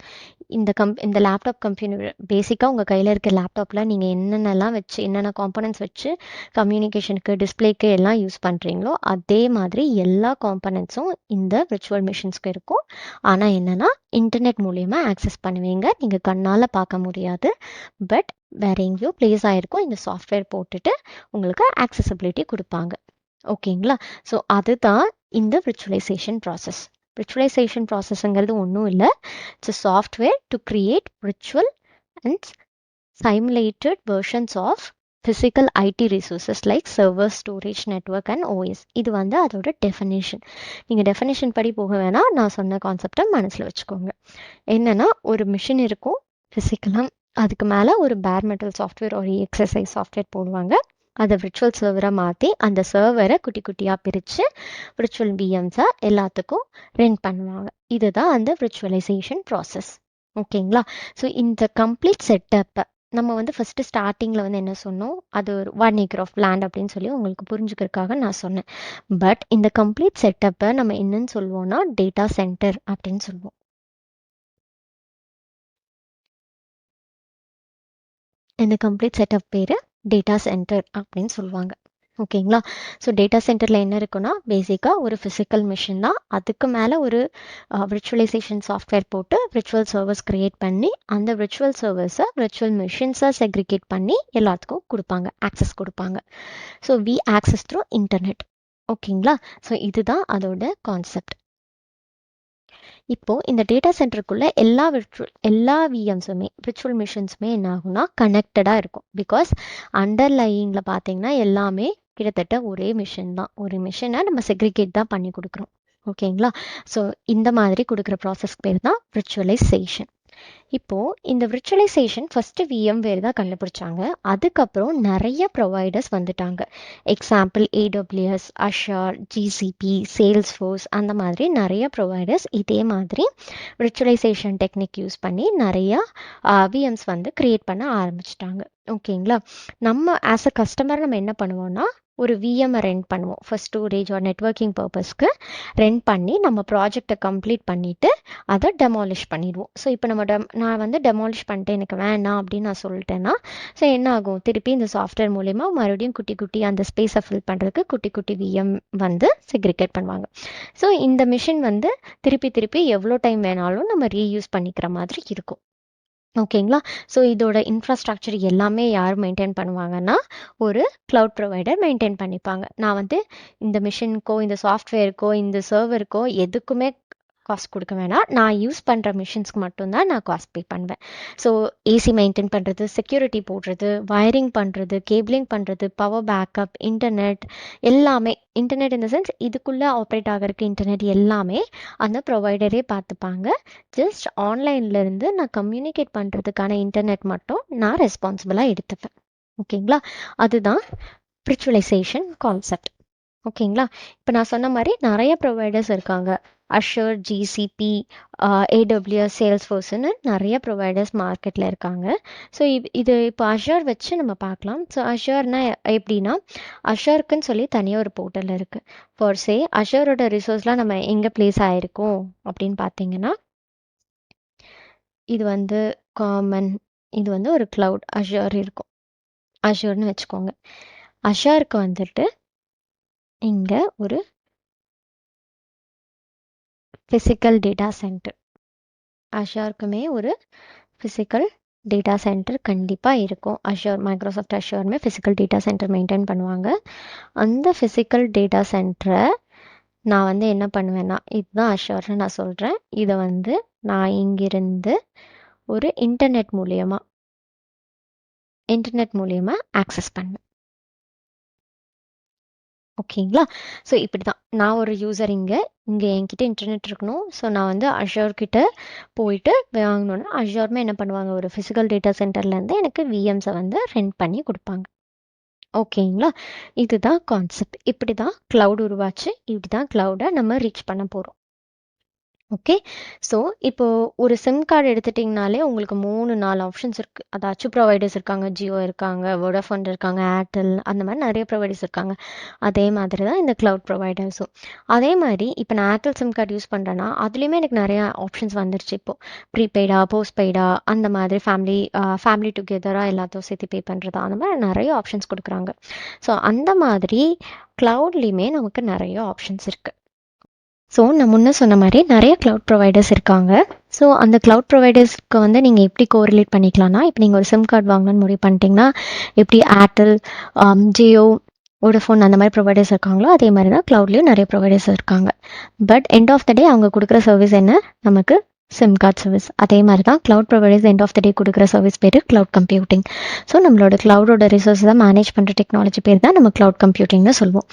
[SPEAKER 1] இந்த லேப்டாப் கம்ப்யூட்டர் பேசிக்காக உங்கள் கையில் இருக்க லேப்டாப்பில் நீங்கள் என்னென்னலாம் வச்சு என்னென்ன காம்பனன்ட்ஸ் வச்சு கம்யூனிகேஷனுக்கு டிஸ்பிளேக்கு எல்லாம் யூஸ் பண்ணுறீங்களோ அதே மாதிரி எல்லா காம்பனன்ட்ஸும் இந்த விர்ச்சுவல் மிஷின்ஸ்க்கு இருக்கும். ஆனால் என்னென்னா இன்டர்நெட் மூலயமா ஆக்சஸ் பண்ணுவீங்க, நீங்கள் கண்ணால் பார்க்க முடியாது, பட் வேற எங்கேயோ பிளேஸ் ஆகிருக்கும். இந்த சாஃப்ட்வேர் போட்டுட்டு உங்களுக்கு ஆக்சசபிலிட்டி கொடுப்பாங்க. ஓகேங்களா. ஸோ அதுதான் இந்த விர்ச்சுவலைசேஷன் ப்ராசஸ். விர்ச்சுவலைசேஷன் ப்ராசஸ்ங்கிறது ஒன்றும் இல்லை, it's software to create virtual and simulated versions of physical IT resources like server, storage, network and OS. இது வந்து அதோட டெஃபினேஷன். நீங்கள் டெஃபினேஷன் படி போக வேணாம், நான் சொன்ன கான்செப்டை மனசில் வச்சுக்கோங்க. என்னென்னா ஒரு மிஷின் இருக்கும் ஃபிசிக்கலாக, அதுக்கு மேலே ஒரு பேர் மெட்டல் சாஃப்ட்வேர் ஒரு EXXi சாஃப்ட்வேர் போடுவாங்க, அதை விர்ச்சுவல் சர்வராக மாற்றி அந்த சர்வரை குட்டி குட்டியாக பிரித்து விர்ச்சுவல் VMஸாக எல்லாத்துக்கும் ரென் பண்ணுவாங்க. இதுதான் அந்த விர்ச்சுவலைசேஷன் ப்ராசஸ். ஓகேங்களா. ஸோ இந்த கம்ப்ளீட் செட்டப்பை நம்ம வந்து ஃபஸ்ட்டு ஸ்டார்டிங்கில் வந்து என்ன சொன்னோம், அது ஒரு 1 acre ஆஃப் லேண்ட் அப்படின்னு சொல்லி உங்களுக்கு புரிஞ்சுக்கிறதுக்காக நான் சொன்னேன். பட் இந்த கம்ப்ளீட் செட்டப்பை நம்ம என்னன்னு சொல்லுவோம்னா டேட்டா சென்டர் அப்படின்னு சொல்லுவோம். இந்த கம்ப்ளீட் செட்டப் பேர் டேட்டா சென்டர் அப்படின்னு சொல்லுவாங்க. ஓகேங்களா. ஸோ டேட்டா சென்டரில் என்ன இருக்குன்னா பேசிக்காக ஒரு ஃபிசிக்கல் மிஷின் தான், அதுக்கு மேலே ஒரு விர்ச்சுவலைசேஷன் சாஃப்ட்வேர் போட்டு விர்ச்சுவல் சர்வர்ஸ் க்ரியேட் பண்ணி அந்த விர்ச்சுவல் சர்வர்ஸை விர்ச்சுவல் மிஷின்ஸை செக்ரிகேட் பண்ணி எல்லாத்துக்கும் கொடுப்பாங்க, ஆக்சஸ் கொடுப்பாங்க. So we access through internet. ஓகேங்களா. ஸோ இதுதான் அதோட கான்செப்ட். இப்போது இந்த டேட்டா சென்டருக்குள்ளே எல்லா VMஸுமே விர்ச்சுவல் மிஷின்ஸுமே என்ன ஆகும்னா கனெக்டடாக இருக்கும். பிகாஸ் அண்டர்லையிங்கில் பார்த்தீங்கன்னா எல்லாமே கிட்டத்தட்ட ஒரே மிஷின் தான், ஒரு மிஷினை நம்ம செக்ரிகேட் தான் பண்ணி கொடுக்குறோம். ஓகேங்களா. ஸோ இந்த மாதிரி கொடுக்குற ப்ராசஸ்க்கு பேர் தான் விர்ச்சுவலைசேஷன். இப்போது இந்த விர்ச்சுவலைசேஷன் ஃபஸ்ட்டு VMware தான் கண்டுபிடிச்சாங்க. அதுக்கப்புறம் நிறைய ப்ரொவைடர்ஸ் வந்துட்டாங்க. Example AWS, Ashar, GCP, Salesforce அந்த மாதிரி நிறைய ப்ரொவைடர்ஸ் இதே மாதிரி விர்ச்சுவலைசேஷன் டெக்னிக் யூஸ் பண்ணி நிறையா VMs வந்து க்ரியேட் பண்ண ஆரம்பிச்சிட்டாங்க. ஓகேங்களா? நம்ம ஆஸ் அ கஸ்டமர் நம்ம என்ன பண்ணுவோம்னா ஒரு விஎம்ஐ ரெண்ட் பண்ணுவோம். ஃபர்ஸ்ட் ஸ்டோரேஜ் ஒரு நெட்வொர்க்கிங் பர்பஸ்க்கு ரெண்ட் பண்ணி நம்ம ப்ராஜெக்டை கம்ப்ளீட் பண்ணிவிட்டு அதை டெமாலிஷ் பண்ணிடுவோம். ஸோ இப்போ நான் வந்து டெமாலிஷ் பண்ணிட்டு எனக்கு வேணாம் அப்படின்னு நான் சொல்லிட்டேன்னா ஸோ என்ன ஆகும், திருப்பி இந்த சாஃப்ட்வேர் மூலயமா மறுபடியும் குட்டி குட்டி அந்த ஸ்பேஸை ஃபில் பண்ணுறதுக்கு குட்டி குட்டி விஎம் வந்து செக்ரிகேட் பண்ணுவாங்க. ஸோ இந்த மிஷின் வந்து திருப்பி திருப்பி எவ்வளோ டைம் வேணாலும் நம்ம ரீயூஸ் பண்ணிக்கிற மாதிரி இருக்கும். ஓகேங்களா? ஸோ இதோட இன்ஃப்ராஸ்ட்ரக்சர் எல்லாமே யார் மெயின்டைன் பண்ணுவாங்கன்னா ஒரு க்ளவுட் ப்ரொவைடர் மெயின்டைன் பண்ணிப்பாங்க. நான் வந்து இந்த மிஷினுக்கோ இந்த சாஃப்ட்வேருக்கோ இந்த சர்வருக்கோ எதுக்குமே காஸ்ட் கொடுக்க வேணாம். நான் யூஸ் பண்ணுற மிஷின்ஸ்க்கு மட்டும்தான் நான் காஸ்ட் பே பண்ணுவேன். ஸோ ஏசி மெயின்டைன் பண்ணுறது, செக்யூரிட்டி போடுறது, வயரிங் பண்ணுறது, கேபிளிங் பண்ணுறது, பவர் பேக்கப், இன்டர்நெட் எல்லாமே, இன்டர்நெட் இந்த சென்ஸ் இதுக்குள்ளே ஆப்ரேட் ஆகிறதுக்கு இன்டர்நெட் எல்லாமே அந்த ப்ரொவைடரே பார்த்துப்பாங்க. ஜஸ்ட் ஆன்லைன்லேருந்து நான் கம்யூனிகேட் பண்ணுறதுக்கான இன்டர்நெட் மட்டும் நான் ரெஸ்பான்சிபிளாக எடுத்துப்பேன். ஓகேங்களா? அதுதான் விர்ச்சுவலைசேஷன் கான்செப்ட். ஓகேங்களா? இப்போ நான் சொன்ன மாதிரி நிறைய ப்ரொவைடர்ஸ் இருக்காங்க. அஷர், GCP, AWS, சேல்ஸ்ஃபோர்ஸ்னு நிறைய ப்ரொவைடர்ஸ் மார்க்கெட்டில் இருக்காங்க. ஸோ இது இப்போ அஷர் வச்சு நம்ம பார்க்கலாம். ஸோ அஷர்னா எப்படின்னா அஷருக்குன்னு சொல்லி தனியாக ஒரு போர்ட்டல் இருக்குது. ஃபார் சே அஷரோட ரிசோர்ஸ்லாம் நம்ம எங்கே பிளேஸ் ஆகிருக்கோம் அப்படின்னு பார்த்தீங்கன்னா இது வந்து காமன், இது வந்து ஒரு க்ளவுட் அஷர் இருக்கும். அஷர்னு வச்சுக்கோங்க. அஷருக்கு வந்துட்டு இங்கே ஒரு ஃபிசிக்கல் டேட்டா சென்டர், அஷருக்குமே ஒரு ஃபிசிக்கல் டேட்டா சென்டர் கண்டிப்பாக இருக்கும். அஷர், மைக்ரோசாஃப்ட் அஷருமே ஃபிசிக்கல் டேட்டா சென்டர் மெயின்டைன் பண்ணுவாங்க. அந்த ஃபிசிக்கல் டேட்டா சென்டரை நான் வந்து என்ன பண்ணுவேன்னா இதுதான் அஷர்னு நான் சொல்கிறேன். இதை வந்து நான் இங்கிருந்து ஒரு இன்டர்நெட் மூலியமாக ஆக்சஸ் பண்ணேன். ஓகேங்களா? ஸோ இப்படி தான் நான் ஒரு யூசர் இங்கே என்கிட்ட இன்டர்நெட் இருக்கணும். ஸோ நான் வந்து அஷர்கிட்ட போயிட்டு வாங்கணுன்னா அஷர்மே என்ன பண்ணுவாங்க, ஒரு ஃபிசிக்கல் டேட்டா சென்டர்லேருந்து எனக்கு விஎம்ஸை வந்து ரெண்ட் பண்ணி கொடுப்பாங்க. ஓகேங்களா? இதுதான் கான்செப்ட். இப்படி தான் க்ளவுட் உருவாச்சு. இப்படி தான் க்ளவுடை நம்ம ரீச் பண்ண போகிறோம். ஓகே. ஸோ இப்போது ஒரு சிம் கார்டு எடுத்துட்டிங்கனாலே உங்களுக்கு 3-4 ஆப்ஷன்ஸ் இருக்குது. அதாச்சும் ப்ரொவைடர்ஸ் இருக்காங்க. ஜியோ இருக்காங்க, வோடாஃபோன் இருக்காங்க, ஏர்டெல், அந்த மாதிரி நிறைய ப்ரொவைடர்ஸ் இருக்காங்க. அதே மாதிரி தான் இந்த க்ளவுட் ப்ரொவைடர்ஸும். அதே மாதிரி இப்போ நான் ஏர்டெல் சிம் கார்டு யூஸ் பண்ணுறேன்னா அதுலேயுமே எனக்கு நிறையா ஆப்ஷன்ஸ் வந்துருச்சு. இப்போது ப்ரீபெய்டா, போஸ்ட்பெய்டா, அந்த மாதிரி ஃபேமிலி டுகெதராக எல்லாத்தையும் சேர்த்து பே பண்ணுறதா, அந்த மாதிரி நிறைய ஆப்ஷன்ஸ் கொடுக்குறாங்க. ஸோ அந்த மாதிரி க்ளவுட்லேயுமே நமக்கு நிறைய ஆப்ஷன்ஸ் இருக்குது. ஸோ நான் முன்ன சொன்ன மாதிரி நிறைய க்ளவுட் ப்ரொவைடர்ஸ் இருக்காங்க. ஸோ அந்த க்ளவுட் ப்ரொவைடர்ஸ்க்கு வந்து நீங்கள் எப்படி கோரிலேட் பண்ணிக்கலாம்னா, இப்போ நீங்கள் ஒரு சிம் கார்டு வாங்கணும்னு முடிவு பண்ணிட்டீங்கன்னா எப்படி ஏர்டெல், ஜியோ, வோடாஃபோன் அந்த மாதிரி ப்ரொவைடர்ஸ் இருக்காங்களோ அதே மாதிரி தான் க்ளவுட்லேயும் நிறைய ப்ரொவைடர்ஸ் இருக்காங்க. பட் எண்ட் ஆஃப் த டே அவங்க கொடுக்குற சர்வீஸ் என்ன, நமக்கு சிம் கார்டு சர்வீஸ். அதே மாதிரி தான் cloud providers end of the day கொடுக்குற சர்வீஸ் பேர் க்ளவுட் கம்ப்யூட்டிங். ஸோ நம்மளோட க்ளவுடோட ரிசோர்ஸ் தான் மேனேஜ் பண்ணுற டெக்னாலஜி பேர் தான் நம்ம க்ளவுட் கம்ப்யூட்டிங்னு சொல்லுவோம்.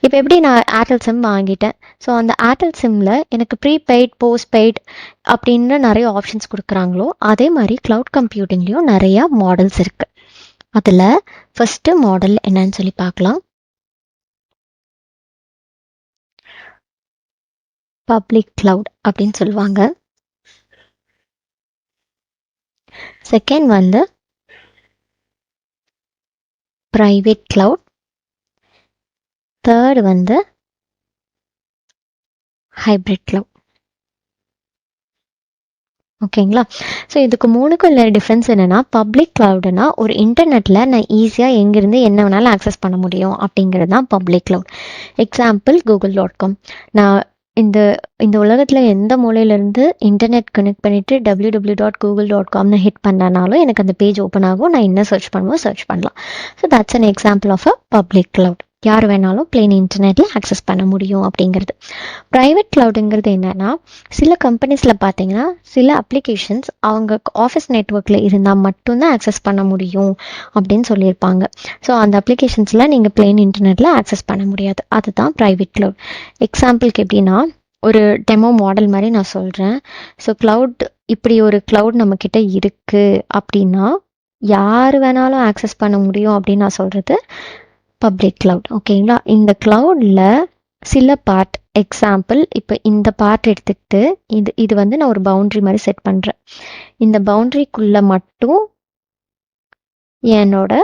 [SPEAKER 1] இப்போ எப்படி நான் ஏர்டெல் சிம் வாங்கிட்டேன். ஸோ அந்த ஏர்டெல் சிம்மில் எனக்கு ப்ரீபெய்ட், போஸ்ட்பெய்ட் அப்படின்னு நிறைய ஆப்ஷன்ஸ் கொடுக்குறாங்களோ அதே மாதிரி க்ளவுட் கம்ப்யூட்டிங்லேயும் நிறையா மாடல்ஸ் இருக்குது. அதில் ஃபஸ்ட்டு மாடல் என்னன்னு சொல்லி பார்க்கலாம். பப்ளிக் க்ளவுட் அப்படின்னு சொல்லுவாங்க. செகண்ட் வந்து ப்ரைவேட் க்ளவுட். தேர்ட் வந்து ஹைப்ரிட் க்ளவுட். ஓகேங்களா? ஸோ இதுக்கு மூணுக்கும் உள்ள டிஃப்ரென்ஸ் என்னென்னா, பப்ளிக் க்ளவுடுனா ஒரு இன்டர்நெட்டில் நான் ஈஸியாக எங்கேருந்து என்ன வேணாலும் ஆக்சஸ் பண்ண முடியும் அப்படிங்கிறது தான் பப்ளிக் க்ளவுட். Example google.com. நான் இந்த உலகத்தில் எந்த மூலையிலேருந்து இன்டர்நெட் கனெக்ட் பண்ணிவிட்டு www.google.comனு ஹிட் பண்ணனாலும் எனக்கு அந்த பேஜ் ஓப்பன் ஆகும். நான் என்ன சர்ச் பண்ணலாம். So that's an example of a public cloud. யார் வேணாலும் பிளெயின் இன்டர்நெட்டில் ஆக்சஸ் பண்ண முடியும் அப்படிங்கிறது. ப்ரைவேட் க்ளவுடுங்கிறது என்னென்னா, சில கம்பெனிஸில் பார்த்தீங்கன்னா சில அப்ளிகேஷன்ஸ் அவங்க ஆஃபீஸ் நெட்ஒர்க்கில் இருந்தால் மட்டும்தான் ஆக்சஸ் பண்ண முடியும் அப்படின்னு சொல்லியிருப்பாங்க. ஸோ அந்த அப்ளிகேஷன்ஸில் நீங்கள் பிளெயின் இன்டர்நெட்டில் ஆக்சஸ் பண்ண முடியாது. அதுதான் ப்ரைவேட் க்ளவுட். எக்ஸாம்பிளுக்கு எப்படின்னா, ஒரு டெமோ மாடல் மாதிரி நான் சொல்கிறேன். ஸோ க்ளவுட், இப்படி ஒரு க்ளவுட் நம்மக்கிட்ட இருக்குது அப்படின்னா யார் வேணாலும் ஆக்சஸ் பண்ண முடியும் அப்படின்னு நான் சொல்கிறது பப்ளிக் க்ளவுட். ஓகேங்களா? இந்த க்ளவுடில் சில பார்ட், எக்ஸாம்பிள் இப்போ இந்த பார்ட் எடுத்துக்கிட்டு இது வந்து நான் ஒரு பவுண்ட்ரி மாதிரி செட் பண்ணுறேன். இந்த பவுண்ட்ரிக்குள்ளே மட்டும் என்னோட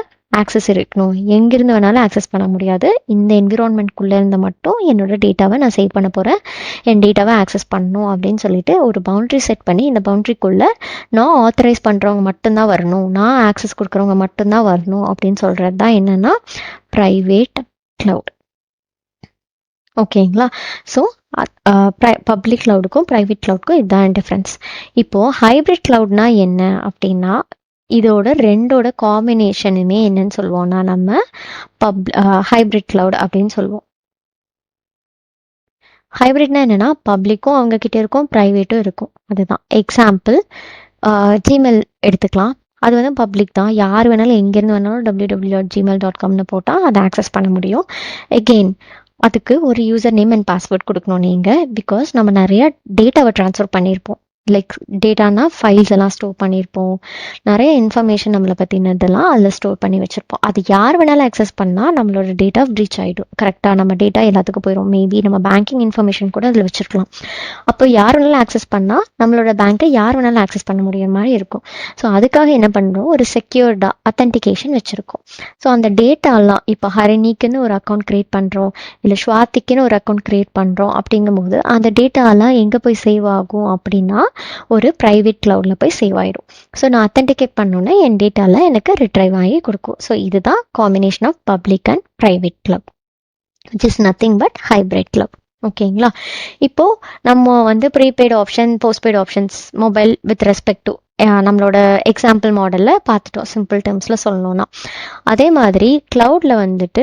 [SPEAKER 1] ஆக்சஸ் இருக்கணும். எங்கேருந்து வேணாலும் ஆக்சஸ் பண்ண முடியாது. இந்த என்விரான்மெண்ட்குள்ளே இருந்து மட்டும் என்னோட டேட்டாவை நான் சேவ் பண்ண போகிறேன். என் டேட்டாவை ஆக்சஸ் பண்ணணும் அப்படின்னு சொல்லிட்டு ஒரு பவுண்ட்ரி செட் பண்ணி இந்த பவுண்ட்ரிக்குள்ளே நான் ஆத்தரைஸ் பண்ணுறவங்க மட்டும்தான் வரணும், நான் ஆக்சஸ் கொடுக்குறவங்க மட்டும்தான் வரணும் அப்படின்னு சொல்கிறது தான் என்னென்னா ப்ரைவேட் க்ளவுட். ஓகேங்களா? ஸோ பப்ளிக் க்ளவுடுக்கும் ப்ரைவேட் க்ளவுடுக்கும் இதுதான் டிஃப்ரென்ஸ். இப்போது ஹைப்ரிட் க்ளவுட்னா என்ன அப்படின்னா இதோட ரெண்டோட காம்பினேஷனுமே என்னன்னு சொல்லுவோம்னா நம்ம ஹைப்ரிட் க்ளவுட் அப்படின்னு சொல்லுவோம். ஹைப்ரிட்னா என்னன்னா பப்ளிக்கும் அவங்க கிட்ட இருக்கும், ப்ரைவேட்டும் இருக்கும். அதுதான் எக்ஸாம்பிள் ஜிமெயில் எடுத்துக்கலாம். அது வந்து பப்ளிக் தான், யார் வேணாலும் எங்கேருந்து வேணாலும் www.gmail.comனு போட்டால் அதை ஆக்சஸ் பண்ண முடியும். எகெயின் அதுக்கு ஒரு யூசர் நேம் அண்ட் பாஸ்வேர்ட் கொடுக்கணும் நீங்கள், பிகாஸ் நம்ம நிறையா டேட்டாவை ட்ரான்ஸ்ஃபர் பண்ணியிருப்போம். லைக் டேட்டானா ஃபைல்ஸ் எல்லாம் ஸ்டோர் பண்ணியிருப்போம், நிறைய இன்ஃபர்மேஷன் நம்மளை பற்றினதெல்லாம் அதில் ஸ்டோர் பண்ணி வச்சுருப்போம். அது யார் வேணாலும் ஆக்சஸ் பண்ணால் நம்மளோட டேட்டா ப்ரீச் ஆகிடும். கரெக்டாக நம்ம டேட்டா எல்லாத்துக்கும் போயிடும். மேபி நம்ம பேங்கிங் இன்ஃபர்மேஷன் கூட அதில் வச்சுருக்கலாம். அப்போ யார் வேணாலும் ஆக்சஸ் பண்ணால் நம்மளோட பேங்க்கை யார் வேணாலும் ஆக்சஸ் பண்ண முடியுற மாதிரி இருக்கும். ஸோ அதுக்காக என்ன பண்ணுறோம், ஒரு செக்யூர்டாக அத்தன்டிகேஷன் வச்சுருக்கோம். ஸோ அந்த டேட்டாலாம் இப்போ ஹரிணிக்குன்னு ஒரு அக்கௌண்ட் க்ரியேட் பண்ணுறோம், இல்லை ஸ்வாதிக்குன்னு ஒரு அக்கௌண்ட் க்ரியேட் பண்ணுறோம் அப்படிங்கும்போது அந்த டேட்டாலாம் எங்கே போய் சேவ் ஆகும் அப்படின்னா ஒரு ப்ரைவேட் க்ளவுடில் போய் சேவ் ஆகிடும். ஸோ நான் அத்தன்டிகேட் பண்ணோன்னே என் டேட்டாவில் எனக்கு ரிட்ரைவ் ஆகி கொடுக்கும். ஸோ இதுதான் combination of public and private cloud, which is nothing but hybrid cloud. ஓகேங்களா? இப்போது நம்ம வந்து prepaid option, postpaid options mobile with respect to நம்மளோட எக்ஸாம்பிள் மாடலில் பார்த்துட்டோம், சிம்பிள் டேர்ம்ஸில் சொல்லணும்னா. அதே மாதிரி க்ளவுடில் வந்துட்டு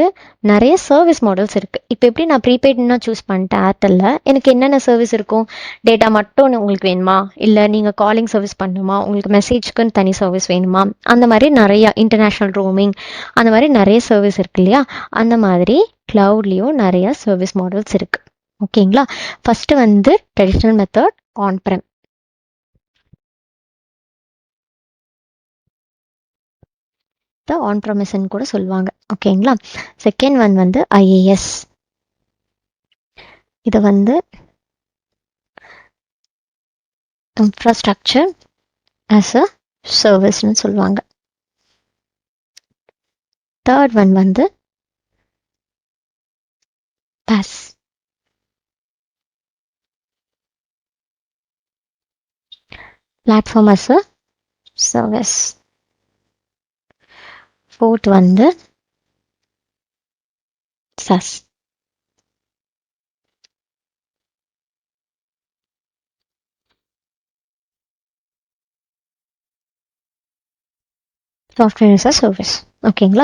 [SPEAKER 1] நிறைய சர்வீஸ் மாடல்ஸ் இருக்குது. இப்போ எப்படி நான் ப்ரீபெய்டுன்னா சூஸ் பண்ணிட்டேன் ஏர்டெல்லில், எனக்கு என்னென்ன சர்வீஸ் இருக்கும், டேட்டா மட்டும் உங்களுக்கு வேணுமா, இல்லை நீங்கள் காலிங் சர்வீஸ் பண்ணணுமா, உங்களுக்கு மெசேஜ்க்குன்னு தனி சர்வீஸ் வேணுமா, அந்த மாதிரி நிறையா இன்டர்நேஷ்னல் ரோமிங், அந்த மாதிரி நிறைய சர்வீஸ் இருக்கு இல்லையா? அந்த மாதிரி க்ளவுட்லேயும் நிறையா சர்வீஸ் மாடல்ஸ் இருக்குது. ஓகேங்களா? ஃபஸ்ட்டு வந்து ட்ரெடிஷ்னல் மெத்தட் ஆன்-ப்ரெம். ஆன்-ப்ரெமிஸ்ன்னு கூட சொல்லுவாங்க. ஓகேங்களா? செகண்ட் ஒன் வந்து IaaS. இது வந்து இன்ஃப்ராஸ்ட்ரக்சர் ஆஸ் அ சர்வீஸ்னு சொல்லுவாங்க. தேர்ட் ஒன் வந்து PaaS. Platform as a service. Fourth வந்து SaaS. Software as a service. ஓகேங்களா?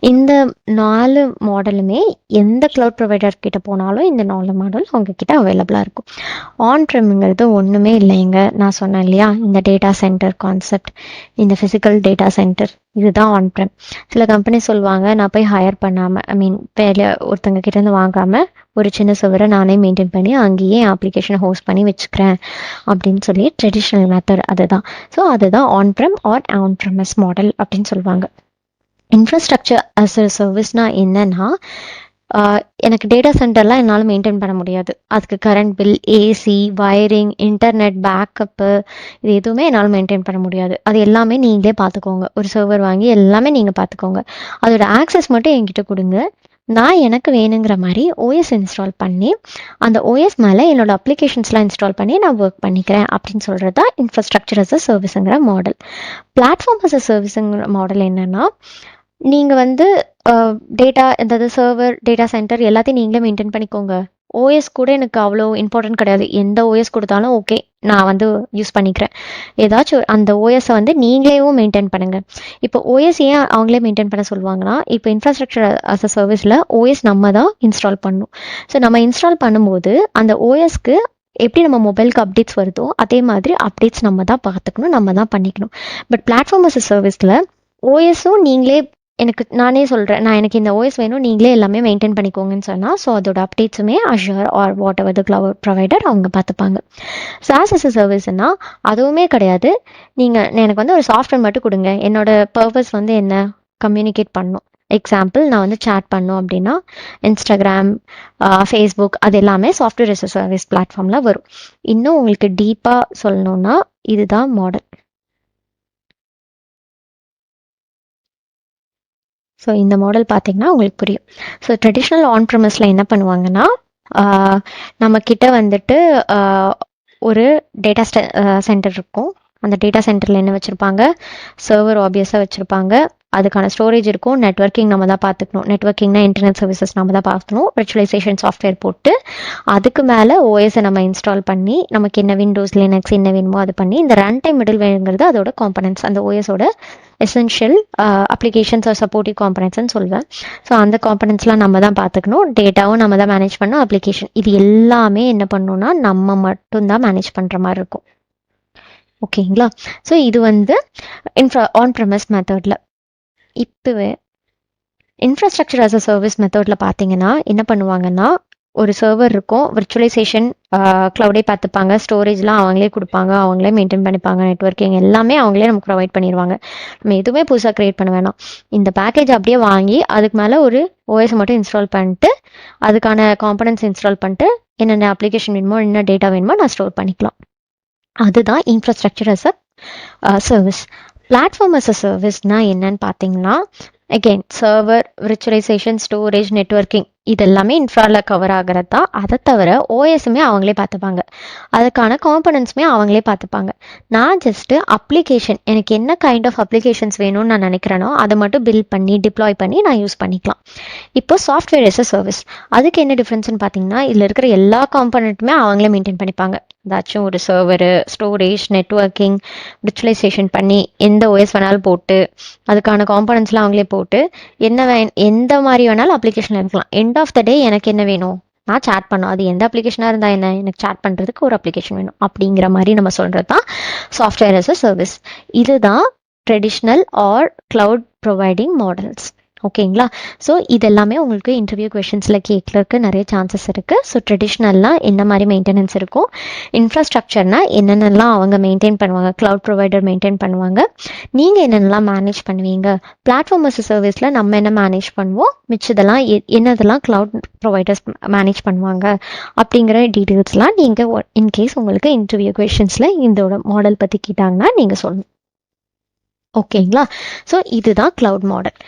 [SPEAKER 1] இந்த 4 மாடலுமே எந்த க்ளவுட் ப்ரொவைடர் கிட்ட போனாலும் இந்த 4 மாடல் உங்ககிட்ட அவைலபிளாக இருக்கும். ஆன்-ப்ரெம்ங்கிறது ஒன்றுமே இல்லைங்க, நான் சொன்னேன் இல்லையா, இந்த டேட்டா சென்டர் கான்செப்ட், இந்த ஃபிசிக்கல் டேட்டா சென்டர், இதுதான் ஆன்-ப்ரெம். சில கம்பெனி சொல்லுவாங்க, நான் போய் ஹையர் பண்ணாமல், வேலை ஒருத்தங்க கிட்டேருந்து வாங்காமல் ஒரு சின்ன சர்வரை நானே மெயின்டைன் பண்ணி அங்கேயே அப்ளிகேஷனை ஹோஸ்ட் பண்ணி வச்சுக்கிறேன் அப்படின்னு சொல்லி ட்ரெடிஷ்னல் மெத்தட் அதுதான். ஸோ அதுதான் ஆன்-ப்ரெம் ஆர் ஆன்-ப்ரெமிஸ் மாடல் அப்படின்னு சொல்லுவாங்க. இன்ஃப்ராஸ்ட்ரக்சர் அஸ் அ சர்வீஸ்னால் என்னன்னா, எனக்கு டேட்டா சென்டர்லாம் என்னால் மெயின்டைன் பண்ண முடியாது. அதுக்கு current bill, AC, wiring, internet, backup, இது எதுவுமே என்னால் மெயின்டைன் பண்ண முடியாது. அது எல்லாமே நீங்களே பார்த்துக்கோங்க. ஒரு சர்வர் வாங்கி எல்லாமே நீங்கள் பார்த்துக்கோங்க. அதோட ஆக்சஸ் மட்டும் என்கிட்ட கொடுங்க. நான் எனக்கு வேணுங்கிற மாதிரி ஓஎஸ் இன்ஸ்டால் பண்ணி அந்த ஓஎஸ் மேலே என்னோட அப்ளிகேஷன்ஸ்லாம் இன்ஸ்டால் பண்ணி நான் ஒர்க் பண்ணிக்கிறேன் அப்படின்னு சொல்கிறது தான் இன்ஃப்ராஸ்ட்ரக்சர் அஸ் அ சர்வீஸுங்கிற மாடல். பிளாட்ஃபார்ம் அஸ் அ சர்வீஸுங்கிற மாடல் என்னென்னா, நீங்கள் வந்து டேட்டா, அதாவது சர்வர், டேட்டா சென்டர் எல்லாத்தையும் நீங்களே மெயின்டைன் பண்ணிக்கோங்க. ஓஎஸ் கூட எனக்கு அவ்வளோ இம்பார்ட்டன்ட் கிடையாது. எந்த ஓஎஸ் கொடுத்தாலும் ஓகே, நான் வந்து யூஸ் பண்ணிக்கிறேன். ஏதாச்சும் அந்த ஓஎஸை வந்து நீங்களேவும் மெயின்டைன் பண்ணுங்கள். இப்போ ஓஎஸ் ஏன் அவங்களே மெயின்டைன் பண்ண சொல்லுவாங்கன்னா, இப்போ இன்ஃப்ராஸ்ட்ரக்சர் அஸ் அ சர்வீஸில் ஓஎஸ் நம்ம தான் இன்ஸ்டால் பண்ணணும். ஸோ நம்ம இன்ஸ்டால் பண்ணும்போது அந்த ஓஎஸ்க்கு எப்படி நம்ம மொபைலுக்கு அப்டேட்ஸ் வருதோ அதே மாதிரி அப்டேட்ஸ் நம்ம தான் பார்த்துக்கணும், நம்ம தான் பண்ணிக்கணும். பட் பிளாட்ஃபார்ம் அஸ் அ சர்வீஸில் ஓஎஸும் நீங்களே எனக்கு நானே சொல்கிறேன், எனக்கு இந்த ஓஎஸ் வேணும், நீங்களே எல்லாமே மெயின்டைன் பண்ணிக்கோங்கன்னு சொன்னால், ஸோ அதோட அப்டேட்ஸுமே Azure or whatever the cloud provider அவங்க பார்த்துப்பாங்க. SaaS as a சர்வீஸ்னா அதுவுமே கிடையாது. நீங்கள் எனக்கு வந்து ஒரு சாஃப்ட்வேர் மட்டும் கொடுங்க, என்னோட பர்பஸ் வந்து என்ன, கம்யூனிகேட் பண்ணணும். எக்ஸாம்பிள், நான் வந்து சேட் பண்ணோம் அப்படின்னா இன்ஸ்டாகிராம், ஃபேஸ்புக், அது எல்லாமே சாஃப்ட்வேர் as a சர்வீஸ் பிளாட்ஃபார்மில் வரும். இன்னும் உங்களுக்கு டீப்பாக சொல்லணும்னா இதுதான் மாடல். ஸோ இந்த மாடல் பார்த்தீங்கன்னா உங்களுக்கு புரியும். ஸோ ட்ரெடிஷ்னல் ஆன் ப்ரமிஸில் என்ன பண்ணுவாங்கன்னா, நம்மக்கிட்ட வந்துட்டு ஒரு டேட்டா சென்டர் இருக்கும். அந்த டேட்டா சென்டரில் என்ன வச்சுருப்பாங்க, சர்வர் ஆப்வியஸாக வச்சுருப்பாங்க. அதுக்கான ஸ்டோரேஜ் இருக்கும். நெட்வொர்க்கிங் நம்ம தான் பார்த்துக்கணும். நெட்வொர்க்கிங்னா இன்டர்நெட் சர்வீசஸ் நம்ம தான் பார்க்கணும். விர்ச்சுவலைசேஷன் சாஃப்ட்வேர் போட்டு அதுக்கு மேலே ஓஎஸை நம்ம இன்ஸ்டால் பண்ணி, நமக்கு என்ன விண்டோஸ் லினக்ஸ் என்ன வேணுமோ அது பண்ணி, இந்த ரன் டைம் மிடில் வேணுங்கிறது அதோட காம்பனன்ட்ஸ், அந்த ஓஎஸோட எசென்ஷியல் அப்ளிகேஷன்ஸ் ஆர் சப்போர்ட்டிவ் காம்பனன்ட்ஸ்னு சொல்வேன். ஸோ அந்த காம்பனன்ட்ஸ்லாம் நம்ம தான் பார்த்துக்கணும். டேட்டாவும் நம்ம தான் மேனேஜ் பண்ணணும். அப்ளிகேஷன் இது எல்லாமே என்ன பண்ணணும்னா நம்ம மட்டும்தான் மேனேஜ் பண்ணுற மாதிரி இருக்கும். ஓகேங்களா? ஸோ இது வந்து ஆன் ப்ரெமிஸ் மெத்தடில். இப்போவே இன்ஃப்ராஸ்ட்ரக்சர் as a சர்வீஸ் மெத்தடில் பார்த்தீங்கன்னா என்ன பண்ணுவாங்கன்னா, ஒரு சர்வர் இருக்கும், விர்ச்சுவலைசேஷன் க்ளவுடே பார்த்துப்பாங்க, ஸ்டோரேஜ்லாம் அவங்களே கொடுப்பாங்க, அவங்களே மெயின்டைன் பண்ணிப்பாங்க, நெட்வொர்க்கிங் எல்லாமே அவங்களே நமக்கு ப்ரொவைட் பண்ணிடுவாங்க. நம்ம எதுவுமே புதுசாக க்ரியேட் பண்ண வேணாம். இந்த பேக்கேஜ் அப்படியே வாங்கி அதுக்கு மேலே ஒரு ஓஎஸ் மட்டும் இன்ஸ்டால் பண்ணிட்டு, அதுக்கான காம்பனன்ட்ஸ் இன்ஸ்டால் பண்ணிட்டு, என்னென்ன அப்ளிகேஷன் வேணுமோ என்ன டேட்டா வேணுமோ நான் ஸ்டோர் பண்ணிக்கலாம். அதுதான் infrastructure as a service. Platform as a சர்வீஸ்னா என்னன்னு பார்த்தீங்கன்னா, again server, virtualisation, storage, networking இது எல்லாமே இன்ஃப்ராவில் கவர் ஆகிறது தான். அதை தவிர ஓஎஸுமே அவங்களே பார்த்துப்பாங்க, அதுக்கான காம்பனன்ட்ஸுமே அவங்களே பார்த்துப்பாங்க. நான் ஜஸ்ட்டு அப்ளிகேஷன், எனக்கு என்ன கைண்ட் ஆஃப் அப்ளிகேஷன்ஸ் வேணும்னு நான் நினைக்கிறேனோ அதை மட்டும் பில்ட் பண்ணி டிப்ளாய் பண்ணி நான் யூஸ் பண்ணிக்கலாம். இப்போ சாஃப்ட்வேர் as a சர்வீஸ், அதுக்கு என்ன டிஃப்ரென்ஸ்னு பார்த்தீங்கன்னா, இதில் இருக்கிற எல்லா காம்பனண்ட்டுமே அவங்களே மெயின்டைன் பண்ணிப்பாங்க. ஏதாச்சும் ஒரு சர்வரு, ஸ்டோரேஜ், நெட்வொர்க்கிங், விர்ச்சுவலைசேஷன் பண்ணி எந்த ஓஎஸ் வேணாலும் போட்டு, அதுக்கான காம்பனன்ட்ஸ்லாம் அவங்களே போட்டு, எந்த மாதிரி வேணாலும் அப்ளிகேஷன் இருக்கலாம். எண்ட் ஆஃப் த டே எனக்கு என்ன வேணும், நான் சேட் பண்ணோம், அது எந்த அப்ளிகேஷனாக இருந்தால் என்ன, எனக்கு சேட் பண்ணுறதுக்கு ஒரு அப்ளிகேஷன் வேணும் அப்படிங்கிற மாதிரி நம்ம சொல்கிறது தான் சாஃப்ட்வேர் as a சர்வீஸ். இதுதான் traditional or cloud providing models. ஓகேங்களா? ஸோ இதெல்லாமே உங்களுக்கு இன்டர்வியூ கொஷின்ஸில் கேட்கறதுக்கு நிறைய சான்சஸ் இருக்குது. ஸோ ட்ரெடிஷ்னல்லாம் என்ன மாதிரி மெயின்டெனன்ஸ் இருக்கும், இன்ஃப்ராஸ்ட்ரக்சர்னா என்னென்னலாம் அவங்க மெயின்டைன் பண்ணுவாங்க, க்ளவுட் ப்ரொவைடர் மெயின்டைன் பண்ணுவாங்க, நீங்கள் என்னென்னலாம் மேனேஜ் பண்ணுவீங்க, பிளாட்ஃபார்ம் as a சர்வீஸில் நம்ம என்ன மேனேஜ் பண்ணுவோம், மிச்சதெல்லாம் என்னதெல்லாம் க்ளவுட் ப்ரொவைடர்ஸ் மேனேஜ் பண்ணுவாங்க அப்படிங்கிற டீட்டெயில்ஸ்லாம் நீங்கள் இன்கேஸ் உங்களுக்கு இன்டர்வியூ கொஷின்ஸில் இதோட மாடல் பற்றி கேட்டாங்கன்னா நீங்கள் சொல்லணும். ஓகேங்களா? ஸோ இதுதான் க்ளவுட் மாடல்.